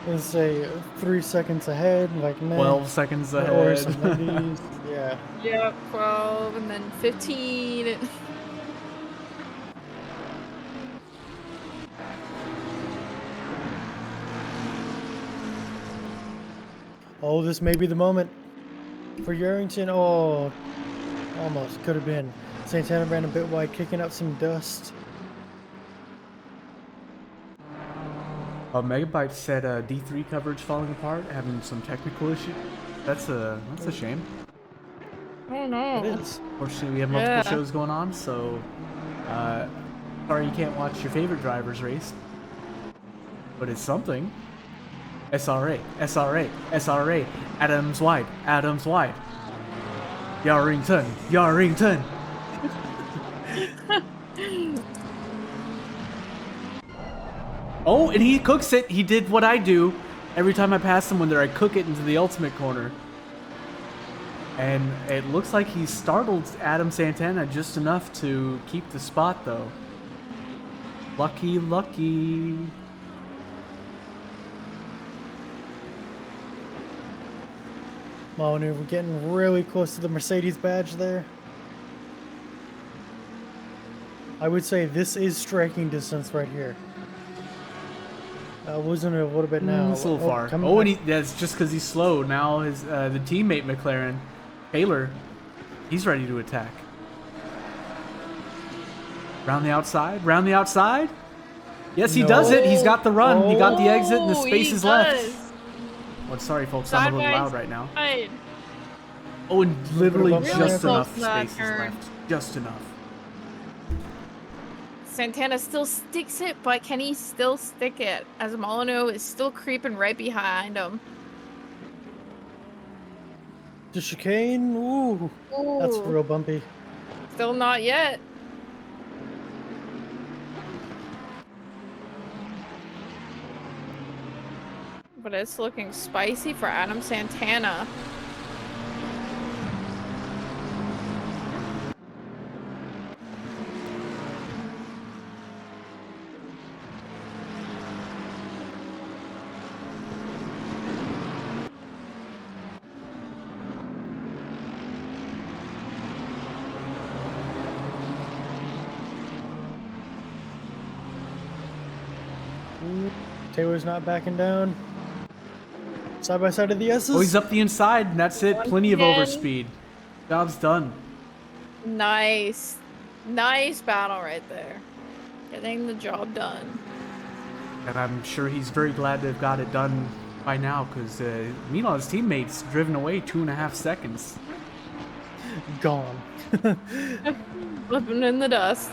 Let's say 3 seconds ahead, like meh. 12 seconds Or ahead. some ladies. Yeah. Yep, 12, and then 15. Oh, this may be the moment for Yarrington. Oh, almost could have been. Santana ran a bit wide, kicking up some dust. Megabyte said D3 coverage falling apart, having some technical issues. That's a shame. I don't know. It is. Fortunately, we have multiple shows going on, so sorry you can't watch your favorite drivers race, but it's something. SRA, SRA, SRA. Adams wide, Adams wide. Yarrington, Yarrington. Oh, and he cooks it. He did what I do every time I pass someone there. I cook it into the ultimate corner. And it looks like he startled Adam Santana just enough to keep the spot, though. Lucky, lucky. Molyneux, we're getting really close to the Mercedes badge there. I would say this is striking distance right here. Losing it a little bit now. It's a little far. coming Oh, and back. that's just because he's slow. Now his the teammate McLaren, Taylor, he's ready to attack. Round the outside, round the outside. Yes, he does it. He's got the run. He got the exit, and the Oh, space he is left. does. Well, sorry, folks. I'm a little Side by loud right now. side. Oh, and literally Really just close enough to that space is turn. left. Just enough. Santana still sticks it, but can he still stick it? As Molyneux is still creeping right behind him. The chicane. Ooh, that's Ooh, real bumpy. still not yet. But it's looking spicy for Adam Santana. Taylor's not backing down. Side by side of the S's. Oh, he's up the inside, and that's it. Plenty of 110. overspeed. Job's done. Nice. Nice battle right there. Getting the job done. And I'm sure he's very glad to have got it done by now, because meanwhile his teammates driven away 2.5 seconds. Gone. Flipping in the dust.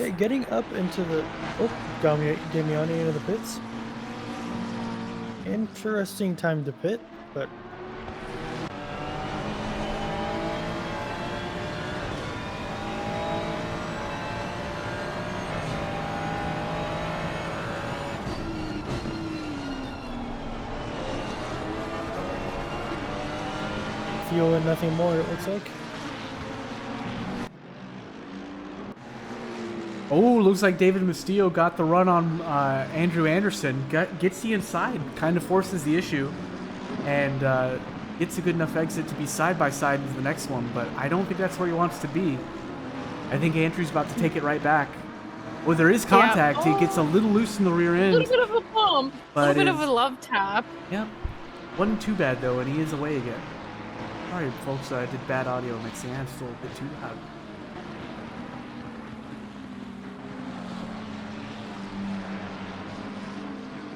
Yeah, getting up into the Damiani into the pits. Interesting time to pit, but fuel and nothing more, it looks like. Oh, looks like David Mastillo got the run on Andrew Anderson. Gets the inside, kind of forces the issue, and gets a good enough exit to be side by side with the next one. But I don't think that's where he wants to be. I think Andrew's about to take it right back. Well, there is contact. Yeah. He gets a little loose in the rear A end. little bit of a bump. A But little bit of is- a love tap. Yep. Wasn't too bad though, and he is away again. Sorry, folks, I did bad audio mixing. I'm still a bit too loud.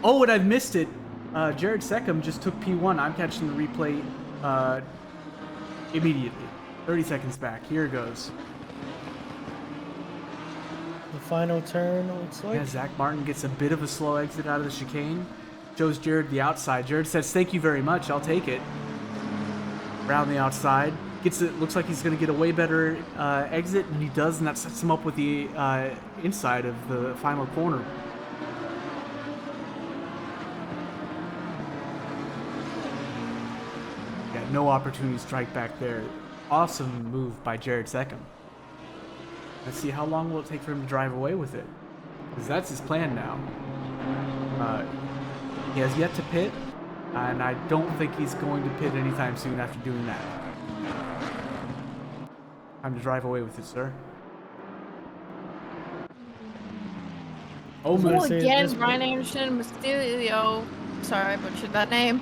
Oh, and I've missed it. Jared Seckham just took P1. I'm catching the replay immediately. 30 seconds back. Here it goes. The final turn, it looks like. Yeah, Zach Martin gets a bit of a slow exit out of the chicane. Shows Jared the outside. Jared says, "Thank you very much. I'll take it." Around the outside. Gets it. Looks like he's going to get a way better exit, and he does, and that sets him up with the inside of the final corner. Yeah, no opportunity to strike back there. Awesome move by Jared Seckham. Let's see how long will it take for him to drive away with it, because that's his plan now. He has yet to pit, and I don't think he's going to pit anytime soon after doing that. Time to drive away with it, sir. Oh, gonna Oh, my. say again, this- Brian Anderson, Mastillo. Sorry, I butchered that name.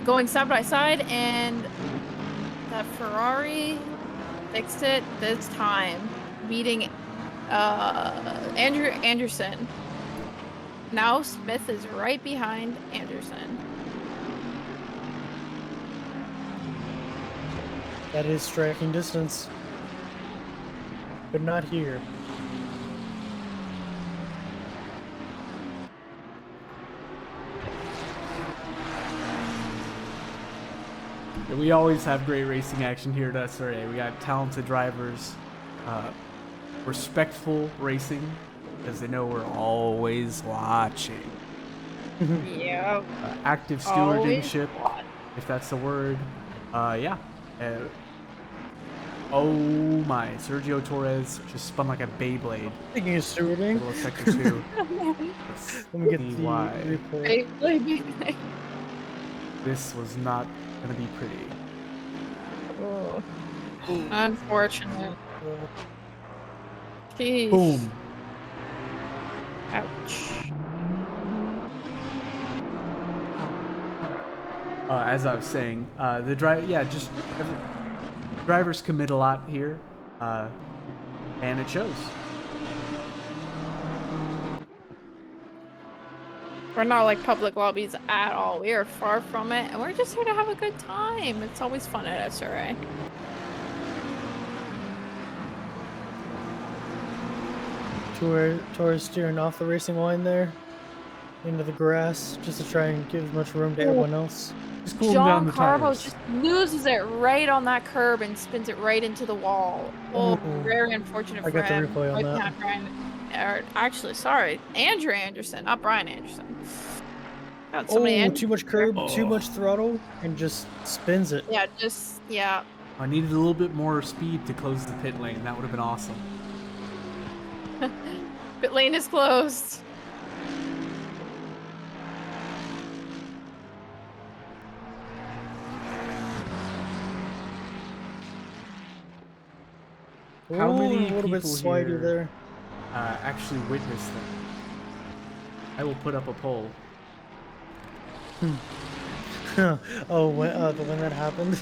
Going side by side, and that Ferrari fixed it this time, beating Andrew Anderson. Now Smith is right behind Anderson. That is striking distance. But not here. We always have great racing action here at SRA. We got talented drivers, respectful racing, because they know we're always watching. Yeah. Active Always stewardship, watch. if that's the word. Yeah. Oh my, Sergio Torres just spun like a Beyblade. Speaking of stewarding, Little sector two. let me get the why replay. this was not gonna be pretty. Oh. Unfortunate. Jeez. Boom. Ouch. As I was saying, the drive, yeah, just drivers commit a lot here, and it shows. We're not like public lobbies at all. We are far from it, and we're just here to have a good time. It's always fun at SRA. Torres steering off the racing line there into the grass just to try and give as much room to everyone else. Just cooling down John the Carbo tires. just loses it right on that curb and spins it right into the wall. Oh, Ooh. very unfortunate I for got the him. replay on Right that. behind Brian, actually, sorry, Andrew Anderson, not Brian Anderson. Got so many Oh, Andrew- too much curb, too much throttle, and just spins it. Yeah, just yeah. I needed a little bit more speed to close the pit lane. That would have been awesome. Pit lane is closed. How Ooh, many a little bit people slidey here- there. Actually witnessed them. I will put up a poll. Oh, when that happened.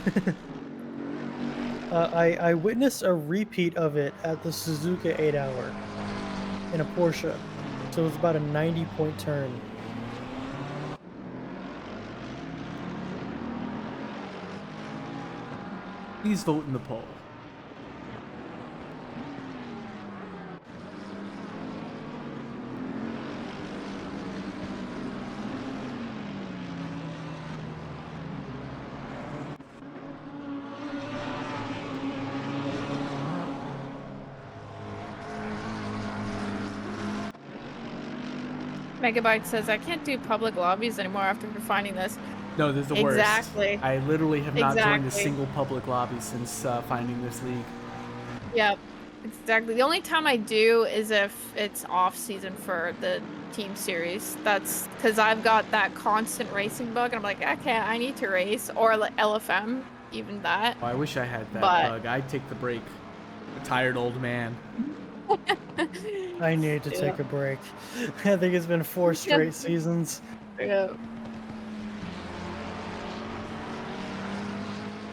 I witnessed a repeat of it at the Suzuka 8-hour in a Porsche. So it was about a 90-point turn. Please vote in the poll. Megabyte says, I can't do public lobbies anymore after finding this. No, they're the Exactly. worst. I literally have not joined a Exactly. single public lobby since finding this league. Yep. Exactly. The only time I do is if it's off season for the team series. That's because I've got that constant racing bug, and I'm like, okay, I need to race, or LFM, even that. Oh, I wish I had that But- bug. I'd take the break. A tired old man. I need to take a break. I think it's been 4 straight seasons. Yeah.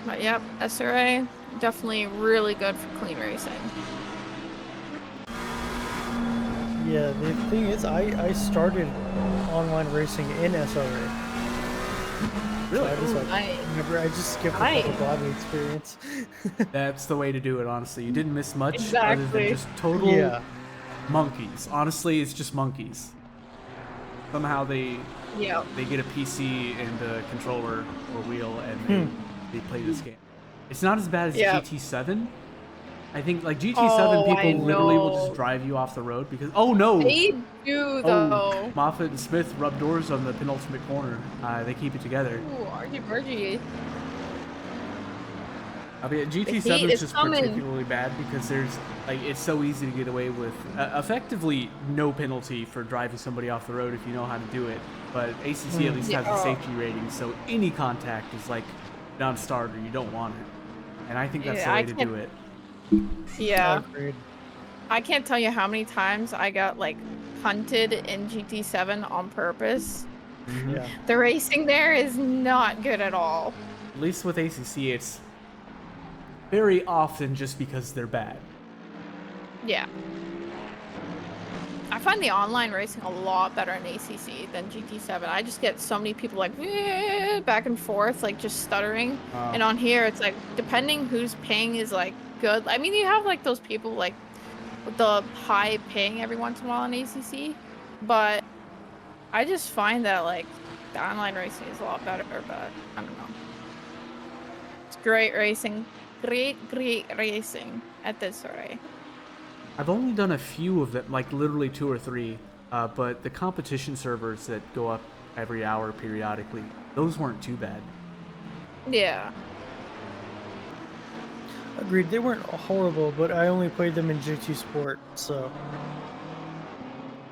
But yep, SRA definitely really good for clean racing. Yeah, the thing is, I started online racing in SRA. Really? So I just Nice. I just skipped the Nice. public lobby experience. That's the way to do it, honestly. You didn't miss much other Exactly. than just total Yeah. monkeys. Honestly, it's just monkeys. Somehow they Yep. get a PC and a controller or wheel and they play this game. It's not as bad as Yep. GT7. I think like GT7 Oh, people I literally will know. just drive you off the road because oh no. They do though. Moffat and Smith rub doors on the penultimate corner. They keep it together. Ooh, Argy Burgy. I mean, heat GT7 is is just coming. particularly bad because there's like it's so easy to get away with effectively no penalty for driving somebody off the road if you know how to do it. But ACC at least has a Yeah. safety rating, so any contact is like non-starter. You don't want it, and I think that's Yeah, the way I to can't- do it. Yeah. Agreed. I can't tell you how many times I got like punted in GT7 on purpose. Yeah. The racing there is not good at all. At least with ACC, it's very often just because they're bad. Yeah. I find the online racing a lot better in ACC than GT7. I just get so many people like back and forth, like just stuttering. And on here, it's like depending who's ping is like good. I mean, you have like those people like with the high ping every once in a while in ACC, but I just find that like the online racing is a lot better. But I don't know. It's great racing, great racing at this SRA. I've only done a few of them, like literally 2 or 3, but the competition servers that go up every hour periodically, those weren't too bad. Yeah. Agreed. They weren't horrible, but I only played them in GT Sport, so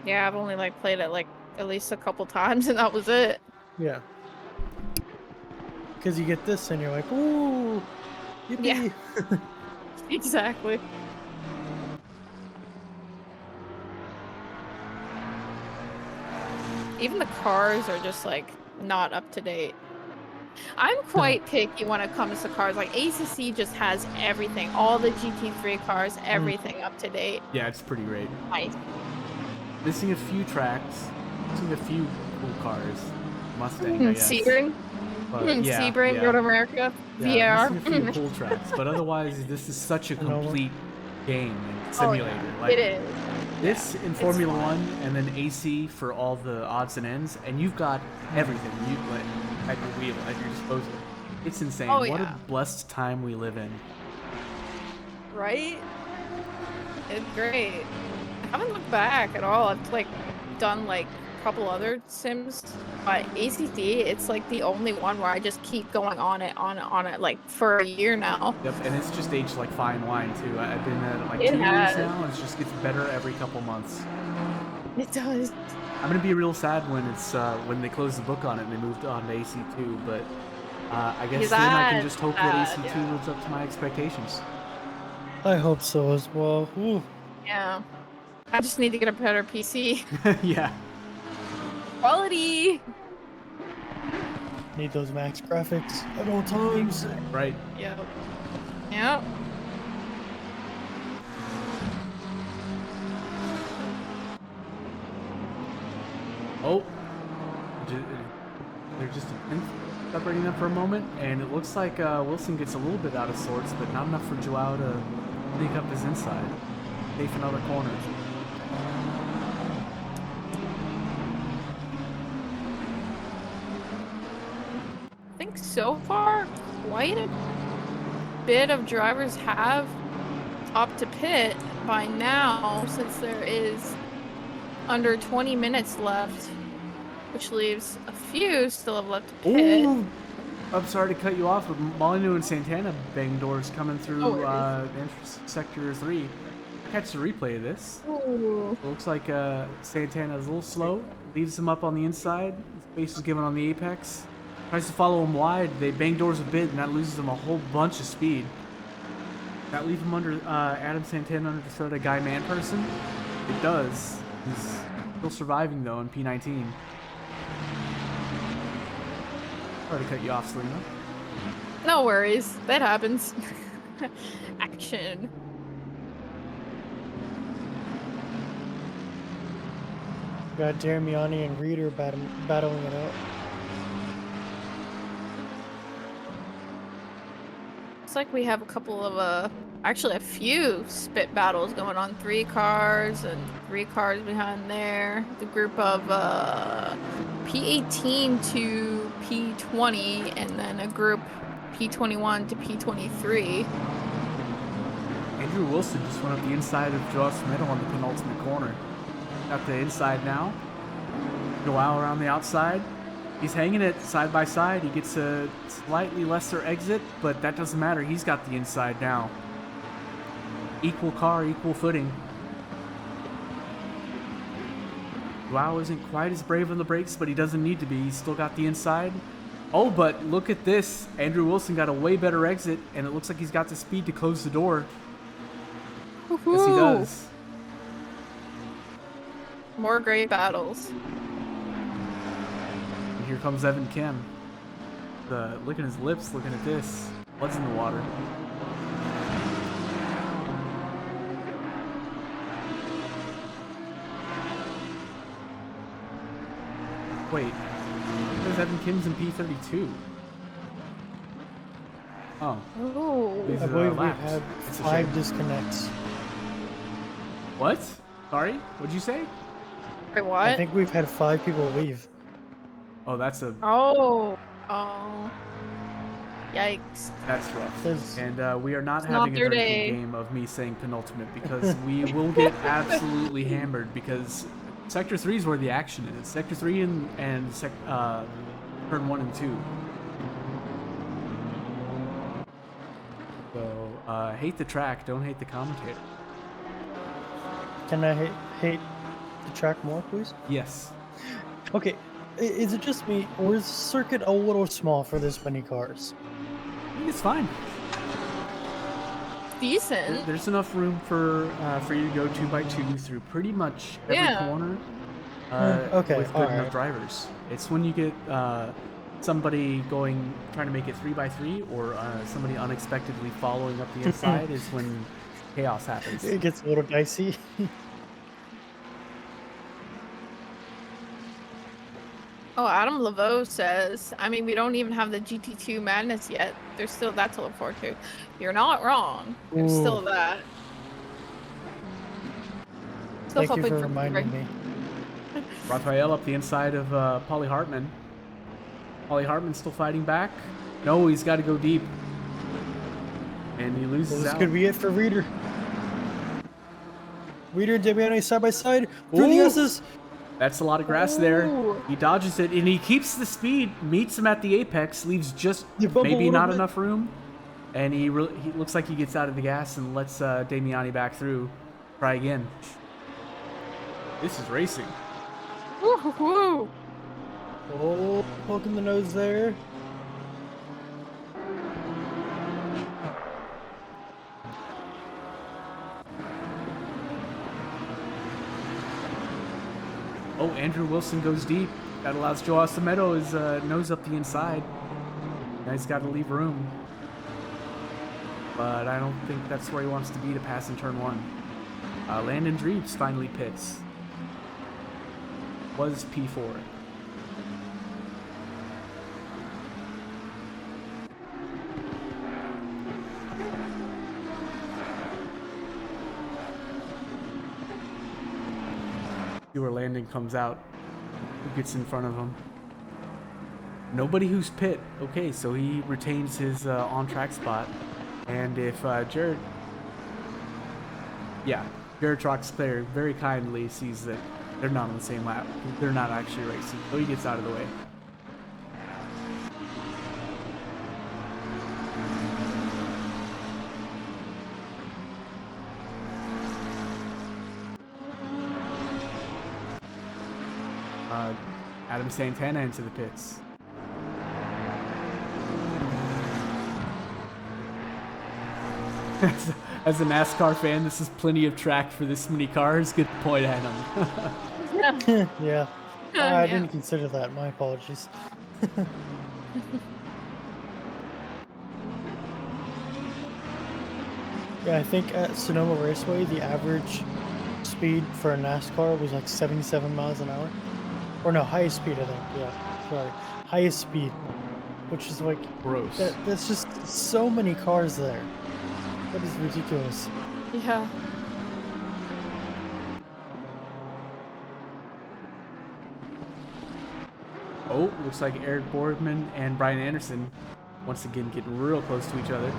Yeah, I've only like played it like at least a couple times, and that was it. yeah. Because you get this and you're like, ooh, yippee. Yeah. Exactly. Even the cars are just like not up to date. I'm quite picky when it comes to cars. Like ACC just has everything, all the GT3 cars, everything up to date. Yeah, it's pretty great. Nice. Missing a few tracks, missing a few cool cars. Mustang, I guess. Sebring, But yeah, Sebring, yeah. Road America, Yeah, VR. missing a few cool tracks, but otherwise, this is such a know. complete game and Oh, simulator. yeah. Like, It is. This in it's Formula fun. One, and then AC for all the odds and ends, and you've got everything you like at your wheel, at your disposal. It's insane. Oh, What yeah. a blessed time we live in. Right? It's great. I haven't looked back at all. I've like done like a couple other sims, but ACC, it's like the only one where I just keep going on it like for a year now. Yep, and it's just aged like fine wine too. I've been at it like It 2 years has. now, and it just gets better every couple months. It does. I'm gonna be real sad when it's when they close the book on it and they moved on to AC2, but I guess Because then I can that's just hope that sad, AC2 yeah. lives up to my expectations. I hope so as well. Ooh. Yeah. I just need to get a better PC. Yeah. Quality! Need those max graphics at all times. Right. Yep. Yep. Oh, they're just separating them for a moment, and it looks like Wilson gets a little bit out of sorts, but not enough for Joao to sneak up his inside. Safe another corner. I think so far, quite a bit of drivers have up to pit by now, since there is under 20 minutes left, which leaves a few still have left to pit. Ooh, I'm sorry to cut you off, but Molyneux and Santana bang doors coming through No worries. sector 3. Catch the replay of this. Ooh. It looks like Santana's a little slow. Leaves him up on the inside. Space is given on the apex. Tries to follow him wide. They bang doors a bit, and that loses him a whole bunch of speed. That leave him under Adam Santana under the threat of Guy Manperson? It does. He's still surviving though in P19. Sorry to cut you off, Selena. No worries. That happens. Action. Got Damiani and Reader battling it out. Looks like we have a couple of actually a few spit battles going on. 3 cars and 3 cars behind there. The group of P18 to P20 and then a group P21 to P23. Andrew Wilson just went up the inside of Josh Meadow on the penultimate corner. Got the inside now. Joao around the outside. He's hanging it side by side. He gets a slightly lesser exit, but that doesn't matter. He's got the inside now. Equal car, equal footing. Joao isn't quite as brave on the brakes, but he doesn't need to be. He's still got the inside. Oh, but look at this. Andrew Wilson got a way better exit, and it looks like he's got the speed to close the door. Yes, he does. More great battles. And here comes Evan Kim. Look at his lips, looking at this. Blood's in the water. Wait, there's Evan Kim's in P32. Oh. Ooh. These I are believe we laps. have It's a 5 shame. disconnects. What? Sorry? What'd you say? Wait, what? I think we've had 5 people leave. Oh, that's Oh. Yikes. rough. There's- And we are not It's having not a their very day. good game of me saying penultimate because we will get absolutely hammered because Sector 3 is where the action is. Sector 3 and turn 1 and 2. So, hate the track, don't hate the commentator. Can I hate the track more, please? Yes. Okay, is it just me, or is the circuit a little small for this many cars? I think it's fine. Decent. There's enough room for you to go 2x2 through pretty much every Yeah. corner Okay, with good enough alright. drivers. It's when you get somebody trying to make it 3x3 or somebody unexpectedly following up the inside is when chaos happens. It gets a little dicey. Oh, Adam Laveau says, I mean, we don't even have the GT2 madness yet. There's still that to look forward to. You're not wrong. There's still Ooh. that. Still Thank you hoping for for reminding me. Raphael up the inside of Polly Hartman. Polly Hartman's still fighting back. No, he's got to go deep. And he loses This out. could be it for Reader. Reader and Damiani side by side for the Ooh. S's. That's a lot of grass there. Ooh. He dodges it, and he keeps the speed, meets him at the apex, leaves just You bump a maybe little not bit. enough room. And he looks like he gets out of the gas and lets Damiani back through. Try again. This is racing. Woo-hoo-hoo. Oh, poking the nose there. Oh, Andrew Wilson goes deep. That allows Joe Acevedo his nose up the inside. Now he's got to leave room. But I don't think that's where he wants to be to pass in turn 1. Landon Dreves finally pits. Was P4. See where Landon comes out. Who gets in front of him? Nobody who's pit. Okay, so he retains his on-track spot. And if Jared Troxclair very kindly sees that They're not on the same lap. They're not actually racing. So he gets out of the way. Adam Santana into the pits. As a NASCAR fan, this is plenty of track for this many cars. Good point, Adam. Yeah. I Yeah. didn't consider that. My apologies. Yeah, I think at Sonoma Raceway, the average speed for a NASCAR was like 77 miles an hour. Or no, highest speed, I think. Yeah, sorry. Highest speed. Which is like, Gross. that's just so many cars there. That is ridiculous. Yeah. Oh, looks like Eric Boardman and Brian Anderson once again getting real close to each other.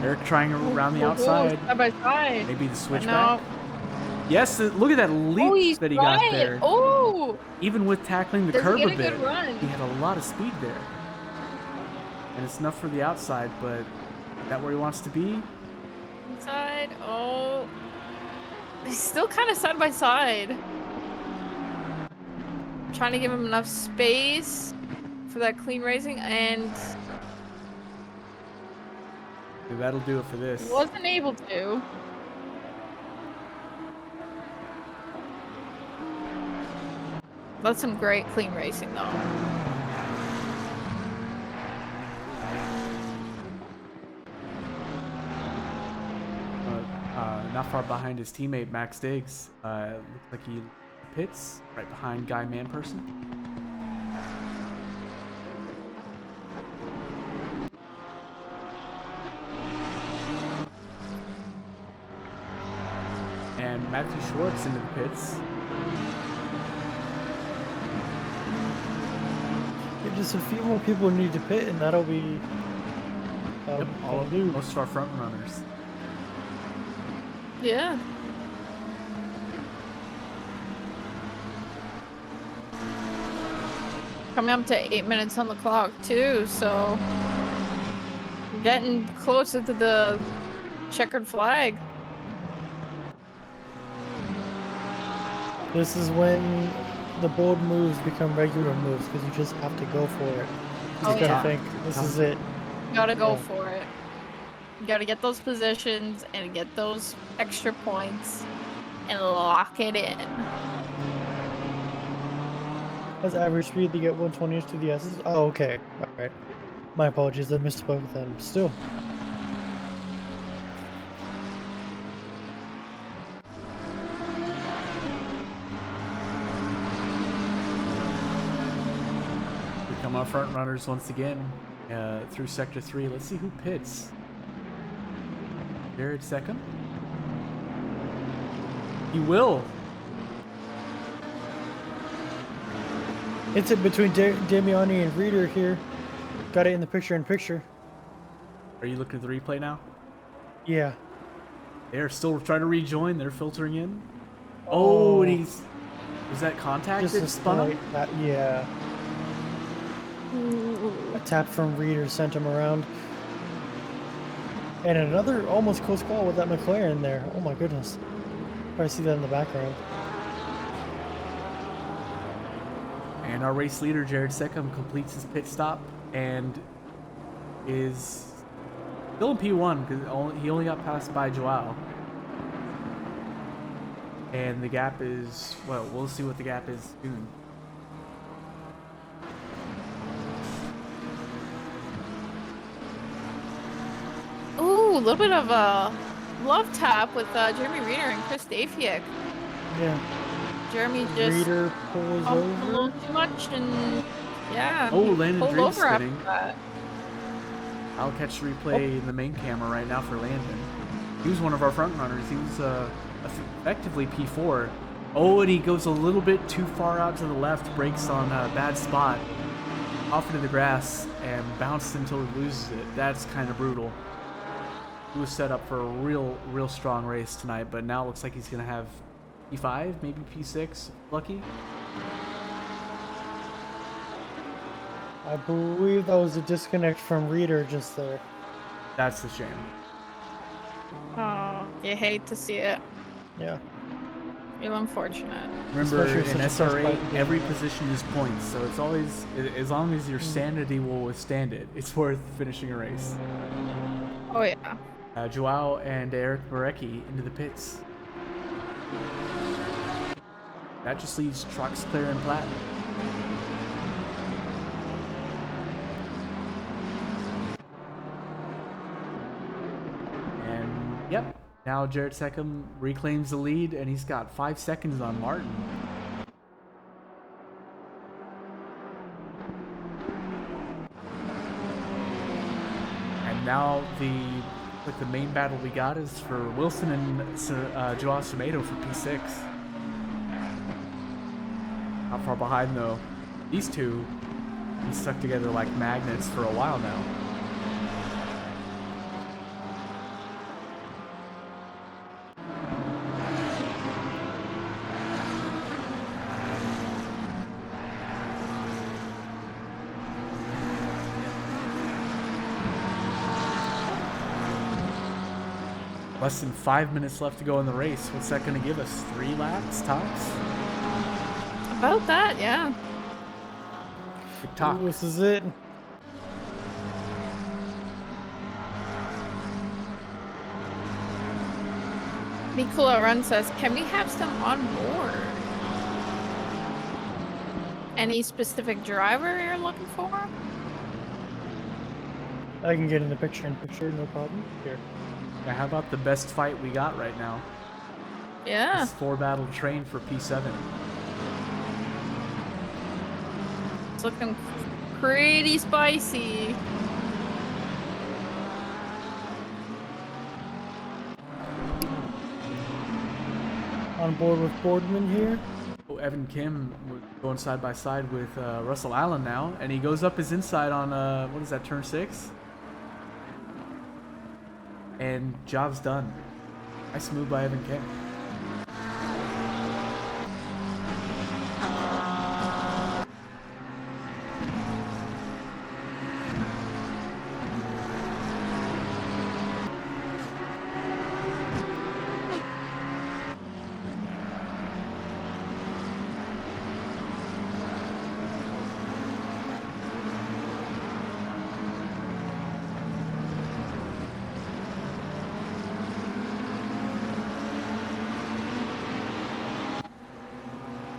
Eric trying around the outside. Side by side. Maybe the No. switchback. Yes, look at that leap Oh, he's that he right. got there. Oh, Even with tackling the does curb he get a a bit, good run? he had a lot of speed there. And it's enough for the outside, but is that where he wants to be? Inside. Oh, he's still kind of side by side. Trying to give him enough space for that clean racing, and That'll do it for this. wasn't able to. That's some great clean racing, though. Not far behind his teammate Max Diggs. Looks like he pits right behind Guy Manperson. And Matthew Schwartz into the pits. Yeah, just a few more people need to pit, and that'll be Yep, that'll do. most of our front runners. Yeah. Coming up to 8 minutes on the clock too, so getting closer to the checkered flag. This is when the bold moves become regular moves because you just have to go for it. You Oh, just gotta yeah. think this is it. You gotta go Yeah. for it. You gotta get those positions and get those extra points and lock it in. As average speed, they get 120 to the S's. Oh, okay. All right. My apologies. I misspoke then. Still. Become our front runners once again through Sector 3. Let's see who pits. Jared second. He will. It's in between Damiani and Reader here. Got it in the picture-in-picture. Are you looking at the replay now? Yeah. They're still trying to rejoin. They're filtering in. Oh, and he's... Was that contact Just that a spun him? slight tap, yeah. A tap from Reader sent him around. And another almost close call with that McLaren there. Oh my goodness. Probably see that in the background. And our race leader, Jared Seckham, completes his pit stop and is still in P1 because he only got passed by Joao. And the gap is, well, we'll see what the gap is soon. Ooh, a little bit of a love tap with Jeremy Reader and Chris Dafiak. Yeah. Jeremy just Reader pulls a over. little too much and yeah. Oh, he Landon pulled Driggs over after spinning. that. I'll catch the replay in the main camera right now for Landon. He was one of our front runners. He was effectively P4. Oh, and he goes a little bit too far out to the left, brakes on a bad spot, off into the grass, and bounced until he loses it. That's kind of brutal. He was set up for a real strong race tonight, but now it looks like he's going to have P5, maybe P6, lucky. I believe that was a disconnect from Reader just there. That's the shame. Oh, you hate to see it. Yeah. Real unfortunate. Remember, Especially in such a close SRA, fight game, every yeah. position is points, so it's always, as long as your sanity will withstand it, it's worth finishing a race. Oh yeah. Joao and Eric Marecki into the pits. That just leaves trucks clear and Platt. And yep, now Jared Seckham reclaims the lead, and he's got 5 seconds on Martin. And now the main battle we got is for Wilson and Joao Semedo for P6. Not far behind though. These two been stuck together like magnets for a while now. Less than 5 minutes left to go in the race. What's that going to give us? 3 laps tops? About that, yeah. Good talk. This is it. Nicola Run says, can we have some on board? Any specific driver you're looking for? I can get in the picture no problem. Here. Now, how about the best fight we got right now? Yeah. This 4-battle train for P7. It's looking pretty spicy. On board with Boardman here. Oh, Evan Kim was going side by side with Russell Allen now, and he goes up his inside on, what is that, turn 6? And job's done. Nice move by Evan Kim.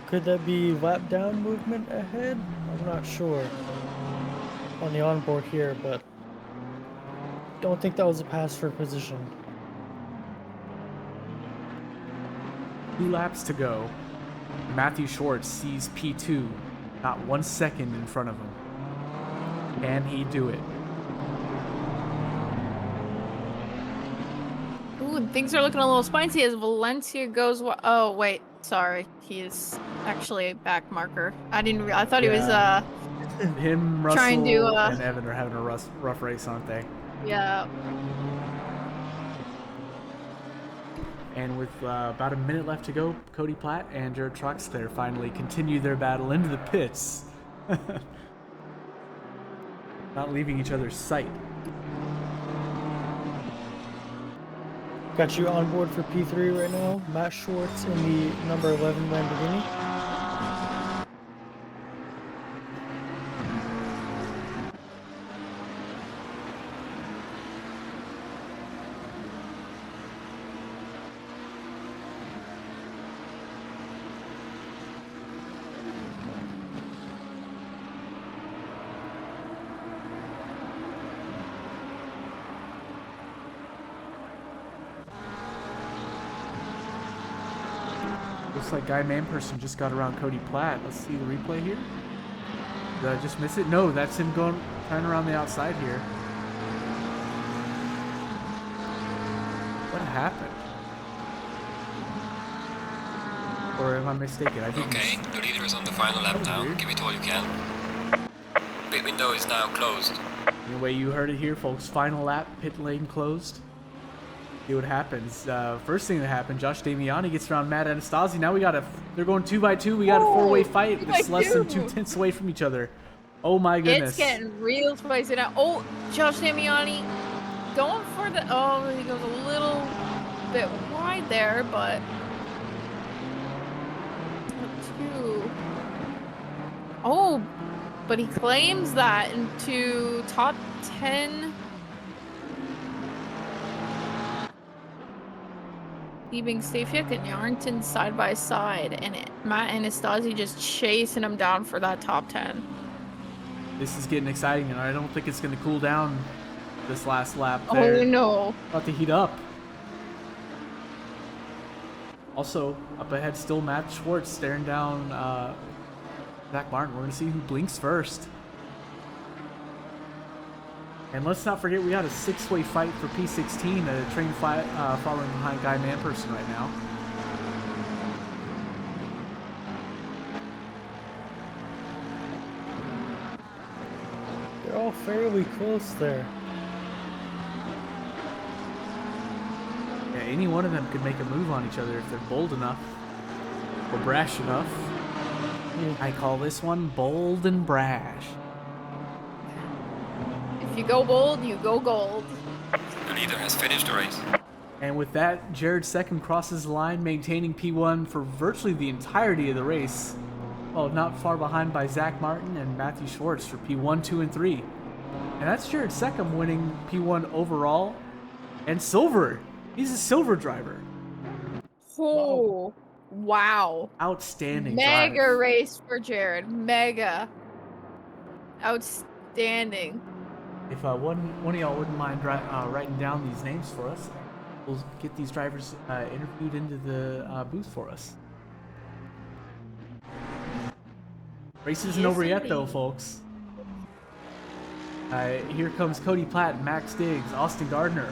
Could that be lap down movement ahead? I'm not sure on the onboard here, but don't think that was a pass for position. 2 laps to go. Matthew Schwartz sees P2 not 1 second in front of him. Can he do it? Ooh, things are looking a little spicy as Valencia goes. Oh wait, sorry, he's actually a back marker. I thought he was Him, Russell, trying to, and Evan are having a rough race, aren't they? yeah. And with about a minute left to go, Cody Platt and Jared Troxclair finally continue their battle into the pits. Not leaving each other's sight. Got you on board for P3 right now. Matt Schwartz in the number 11 Lamborghini. Looks like Guy Manperson just got around Cody Platt. Let's see the replay here. Did I just miss it? No, that's him trying around the outside here. What happened? Or am I mistaken? I didn't. Okay, the leader is on the final lap now. weird. Give it all you can. Pit window is now closed. Anyway, you heard it here, folks. Final lap, pit lane closed. See what happens. First thing that happened, Josh Damiani gets around Matt Anastasi. Now they're going 2x2. We got a 4-way fight that's less than 2 tenths away from each other. Oh my goodness. It's getting real spicy now. Oh, Josh Damiani going for the. Oh, he goes a little bit wide there, but. Two. Oh, but he claims that into top 10. Leaving Staffiak and Yarrington side by side, and Matt Anastasi just chasing him down for that top 10. This is getting exciting, and I don't think it's going to cool down this last lap. There. Oh no. About to heat up. Also, up ahead still Matt Schwartz staring down Zach Martin. We're going to see who blinks first. And let's not forget we got a 6-way fight for P16, a train fight following behind Guy Manperson right now. They're all fairly close there. Yeah, any one of them could make a move on each other if they're bold enough or brash enough. Yeah. I call this one bold and brash. If you go bold, you go gold. The leader has finished the race. And with that, Jared Second crosses the line, maintaining P1 for virtually the entirety of the race. Well, not far behind by Zach Martin and Matthew Schwartz for P1, 2, and 3. And that's Jared Second winning P1 overall and silver. He's a silver driver. Oh, wow. Outstanding Mega drive. race for Jared. Mega. Outstanding. If one of y'all wouldn't mind writing down these names for us, we'll get these drivers interviewed into the booth for us. Race isn't over yet, though, folks. Here comes Cody Platt, Max Diggs, Austin Gardner,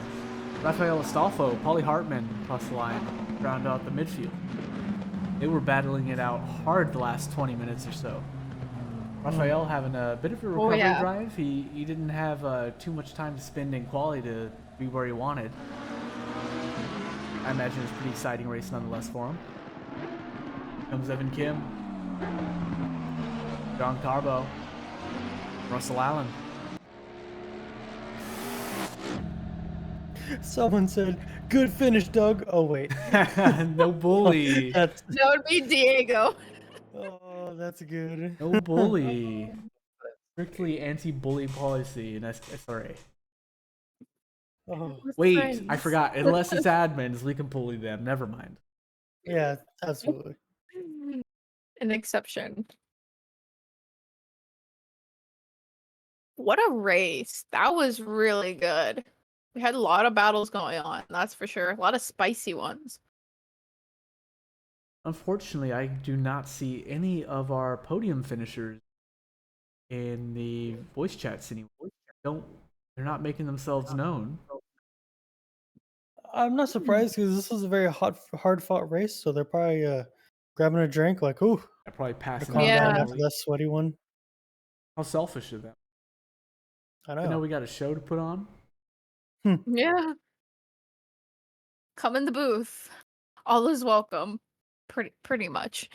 Rafael Astolfo, Paulie Hartman across the line, round out the midfield. They were battling it out hard the last 20 minutes or so. Rafael having a bit of a recovery drive. He didn't have too much time to spend in quali to be where he wanted. I imagine it's a pretty exciting race nonetheless for him. Comes Evan Kim, John Carbo, Russell Allen. Someone said, "Good finish, Doug." Oh wait, No bully. that's That would be Diego. oh, that's good. No bully. Strictly anti-bully policy in SRA. Oh, Wait, I forgot. Unless it's admins, we can bully them. Never mind. yeah, absolutely. An exception. What a race. That was really good. We had a lot of battles going on, that's for sure. A lot of spicy ones. Unfortunately, I do not see any of our podium finishers in the voice chats anymore. They're not making themselves known. I'm not surprised because this was a very hard fought race, so they're probably grabbing a drink, like, "Ooh, I probably to passing calm out down Yeah. after that sweaty one." How selfish of them. I You know know. we got a show to put on. Yeah. Come in the booth. All is welcome. Pretty much.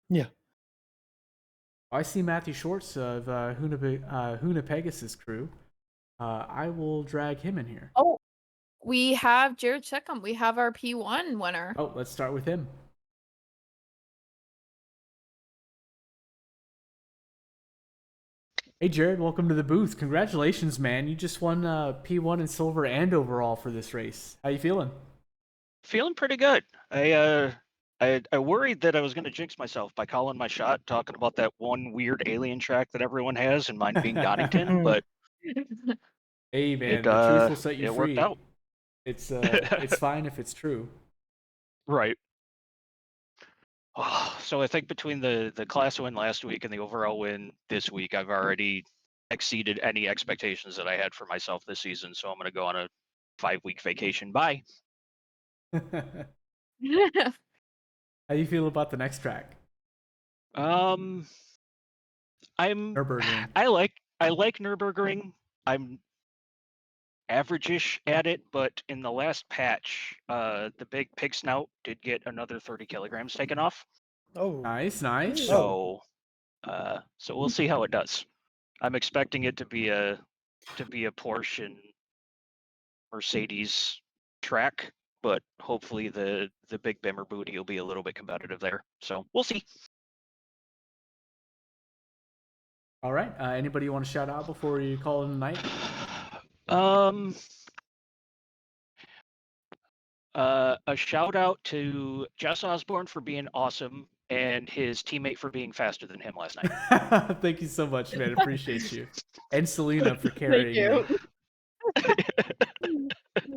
Yeah. I see Matthew Schwartz of Huna Pegasus crew. I will drag him in here. Oh, we have Jared Checkham. We have our P1 winner. Oh, let's start with him. Hey Jared, welcome to the booth. Congratulations, man. You just won P1 in silver and overall for this race. How you feeling? Feeling pretty good. I worried that I was going to jinx myself by calling my shot, talking about that one weird alien track that everyone has, and mine being Donington. But Hey man, it the truth will set you it free. worked out. It's fine if it's true. Right. So I think between the class win last week and the overall win this week, I've already exceeded any expectations that I had for myself this season. So I'm going to go on a 5-week vacation. Bye. How you feel about the next track? I'm Nürburgring. I like Nürburgring. average-ish at it, but in the last patch, the big pig snout did get another 30 kilograms taken off. Oh, Nice, nice. So, so we'll see how it does. I'm expecting it to be a Porsche Mercedes track, but hopefully the big Bimmer booty will be a little bit competitive there. So we'll see. All right. Anybody you want to shout out before we call it a night? A shout out to Jess Osborne for being awesome and his teammate for being faster than him last night. Thank you so much, man. Appreciate you. And Selena for Thank carrying you. me.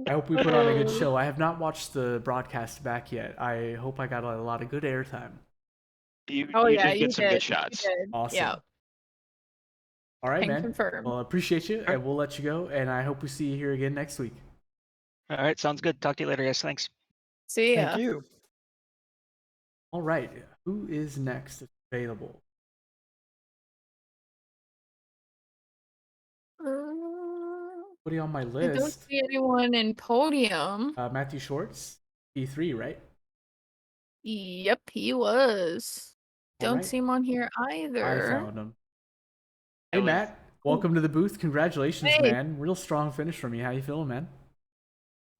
I hope we put on a good show. I have not watched the broadcast back yet. I hope I got a lot of good airtime. You Oh did yeah, get you some did. good shots. You did. Awesome. Yeah. All right, Can man. confirm. Well, I appreciate you, right. and we'll let you go. And I hope we see you here again next week. All right, sounds good. Talk to you later, guys. Thanks. See ya. thank you. All right. Who is next available? Putting on my I don't list. see anyone in podium. Matthew Shorts, P3, right? Yep, he was. All Don't right. see him on here I either. found him. Hey, was- Matt. Welcome to the booth. Congratulations, Hey. man. Real strong finish from you. How you feeling, man?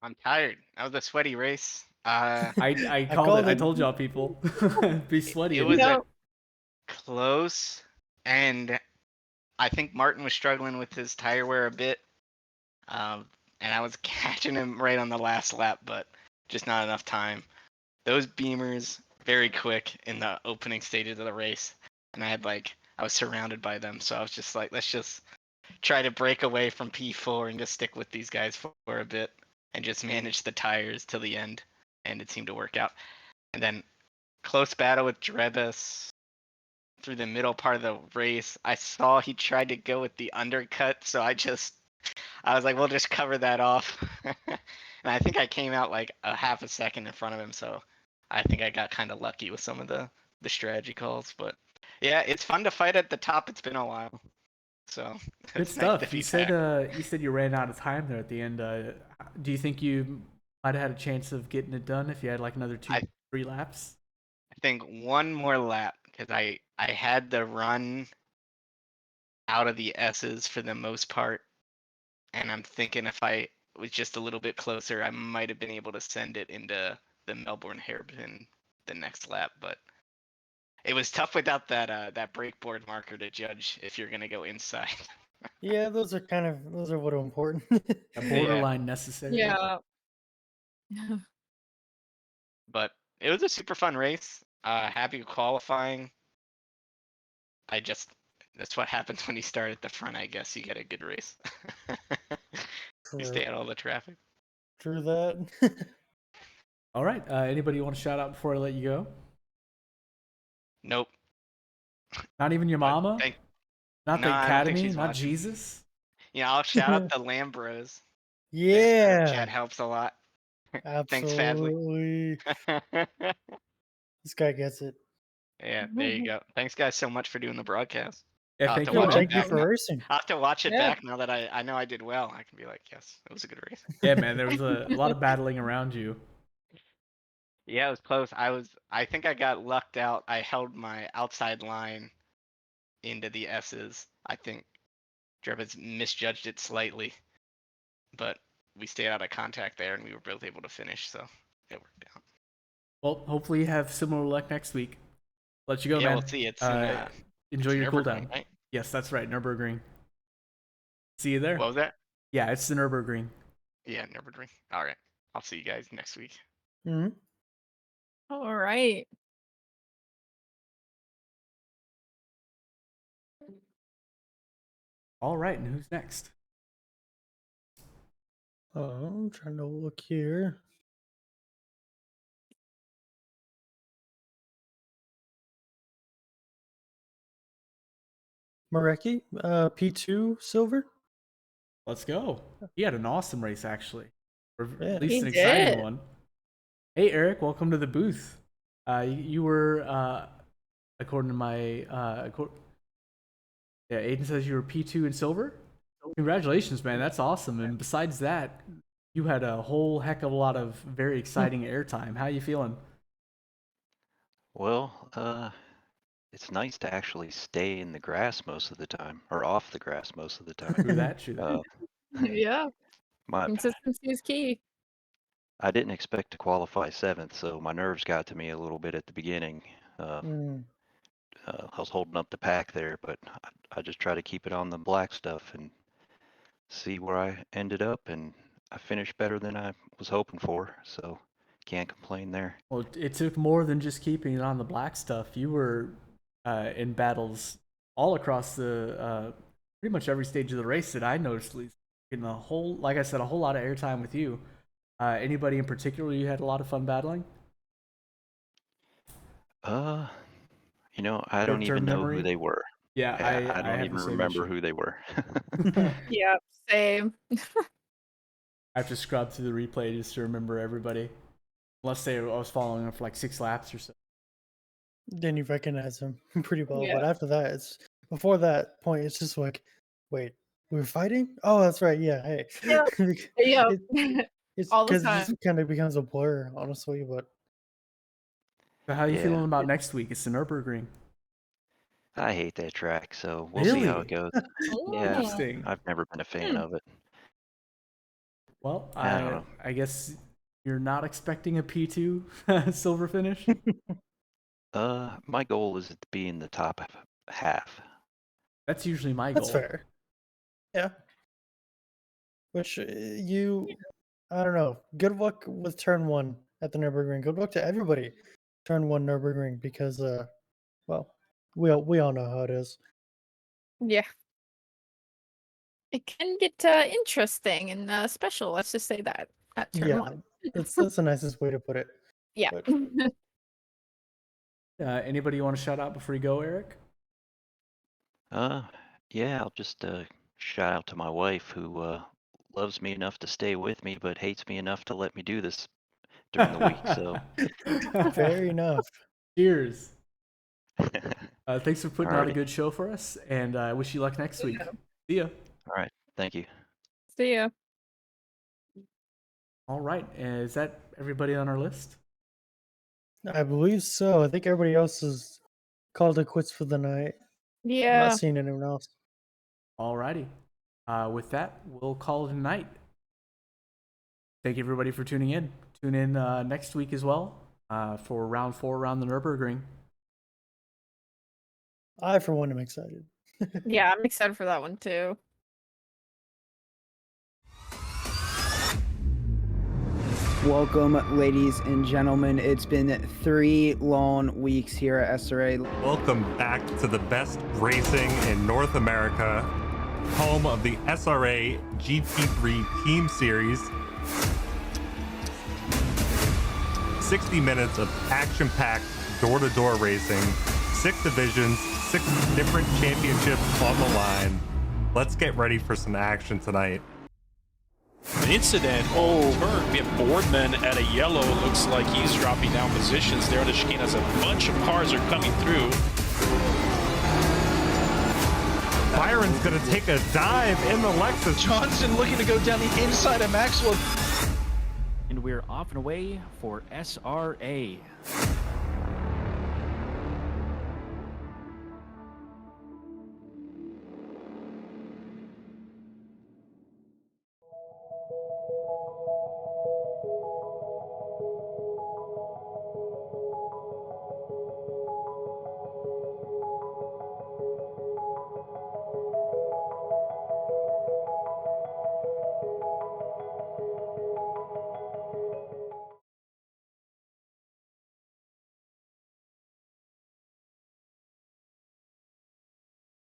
I'm tired. That was a sweaty race. I called called it. I it. told y'all people. Be sweaty. It in was here. Yep. close, and I think Martin was struggling with his tire wear a bit. And I was catching him right on the last lap, but just not enough time. Those Beamers very quick in the opening stages of the race, and I was surrounded by them, so I was just like, let's just try to break away from P4 and just stick with these guys for a bit and just manage the tires till the end, and it seemed to work out. And then close battle with Drebus through the middle part of the race. I saw he tried to go with the undercut, so I was like, we'll just cover that off. And I think I came out like a half a second in front of him, so I think I got kind of lucky with some of the strategy calls. But yeah, it's fun to fight at the top. It's been a while, so Good it's nice to stuff. be You back. said you ran out of time there at the end. Do you think you might have had a chance of getting it done if you had like another 2-3 laps? I think one more lap because I had the run out of the S's for the most part, and I'm thinking if I was just a little bit closer, I might have been able to send it into the Melbourne hairpin the next lap. But it was tough without that breakboard marker to judge if you're gonna go inside. Yeah, those are what are important. A borderline necessary. Yeah. But it was a super fun race. Happy with qualifying. That's what happens when you start at the front, I guess. You get a good race. You stay out all the traffic. True that. All right. Anybody want to shout out before I let you go? Nope. Not even your mama? Not the No, I don't think academy? she's Not watching. Jesus? Yeah, I'll shout out the Lambros. Yeah, Chat helps a lot. Thanks, absolutely. Fadley. This guy gets it. Yeah, there you go. Thanks, guys, so much for doing the broadcast. Yeah, I'll have thank to you, Yo, watch man. it thank you back for now. racing. I'll have to watch it Yeah. back now that I know I did well. I can be like, yes, it was a good race. Yeah, man. There was a lot of battling around you. Yeah, it was close. I think I got lucked out. I held my outside line into the S's. I think Drebus misjudged it slightly, but we stayed out of contact there and we were both able to finish, so it worked out. Well, hopefully you have similar luck next week. Let you go, Yeah, man. we'll see. It's in, enjoy it's your Nürburgring, cooldown. right? Yes, that's right. Nürburgring. See you there. What was that? Yeah, it's the Nürburgring. Yeah, Nürburgring. All right. I'll see you guys next week. Hmm. All right. All right, and who's next? Oh, I'm trying to look here. Mareki, P2 silver. Let's go. He had an awesome race, actually. Or Yeah. at least He an exciting did. one. Hey, Eric, welcome to the booth. You were, according to my, yeah, Aiden says you were P2 in silver. Congratulations, man. That's awesome. And besides that, you had a whole heck of a lot of very exciting airtime. How you feeling? Well, it's nice to actually stay in the grass most of the time, or off the grass most of the time. True that, true that. Yeah, My, consistency is key. I didn't expect to qualify 7th, so my nerves got to me a little bit at the beginning. Mm. I was holding up the pack there, but I just try to keep it on the black stuff and see where I ended up, and I finished better than I was hoping for, so can't complain there. Well, it took more than just keeping it on the black stuff. You were in battles all across the pretty much every stage of the race that I noticed, at least. In a whole, like I said, a whole lot of airtime with you. Anybody in particular you had a lot of fun battling? You know, I don't Short-term even know memory? who they were. Yeah, I I don't have even the same remember issue. who they were. Yeah, same. I have to scrub through the replay just to remember everybody. Unless I was following them for like 6 laps or so. Then you recognize him pretty well. Yeah. But after that, it's before that point, it's just like, wait, we were fighting? Oh, that's right. Yeah. Hey. Yeah. Yeah. It's All the because it time. just kind of becomes a blur, honestly. But So how are you Yeah. feeling about next week? It's the Nürburgring. I hate that track, so we'll see how Really? it goes. Oh. Yeah, Interesting. I've never been a fan of it. Well, I don't know. I guess you're not expecting a P2 silver finish? My goal is to be in the top half. That's usually my that's goal. fair. Yeah. Which I don't know. Good luck with turn 1 at the Nürburgring. Good luck to everybody. Turn 1 Nürburgring because, well, we all know how it is. Yeah. It can get interesting and special. Let's just say that at turn Yeah, 1. that's the nicest way to put it. Yeah. But Anybody you want to shout out before you go, Eric? Yeah, I'll just shout out to my wife who loves me enough to stay with me, but hates me enough to let me do this during the week. So fair enough. Cheers. Thanks for putting on a Alrighty. good show for us, and I wish you luck next week. See ya. All right, thank you. See ya. All right, is that everybody on our list? I believe so. I think everybody else has called it quits for the night. I'm Yeah. not seeing anyone else. All righty. With that, we'll call it a night. Thank you, everybody, for tuning in. Tune in next week as well for round 4 around the Nürburgring. I, for one, am excited. Yeah, I'm excited for that one too. Welcome, ladies and gentlemen. It's been 3 long weeks here at SRA. Welcome back to the best racing in North America, home of the SRA GT3 Team Series. 60 minutes of action-packed door-to-door racing, 6 divisions, 6 different championships on the line. Let's get ready for some action tonight. An incident. Turn. We have Boardman at a yellow. Looks like he's dropping down positions there. The chicane has a bunch of cars are coming through. Byron's going to take a dive in the Lexus. Johnson looking to go down the inside of Maxwell. And we're off and away for SRA.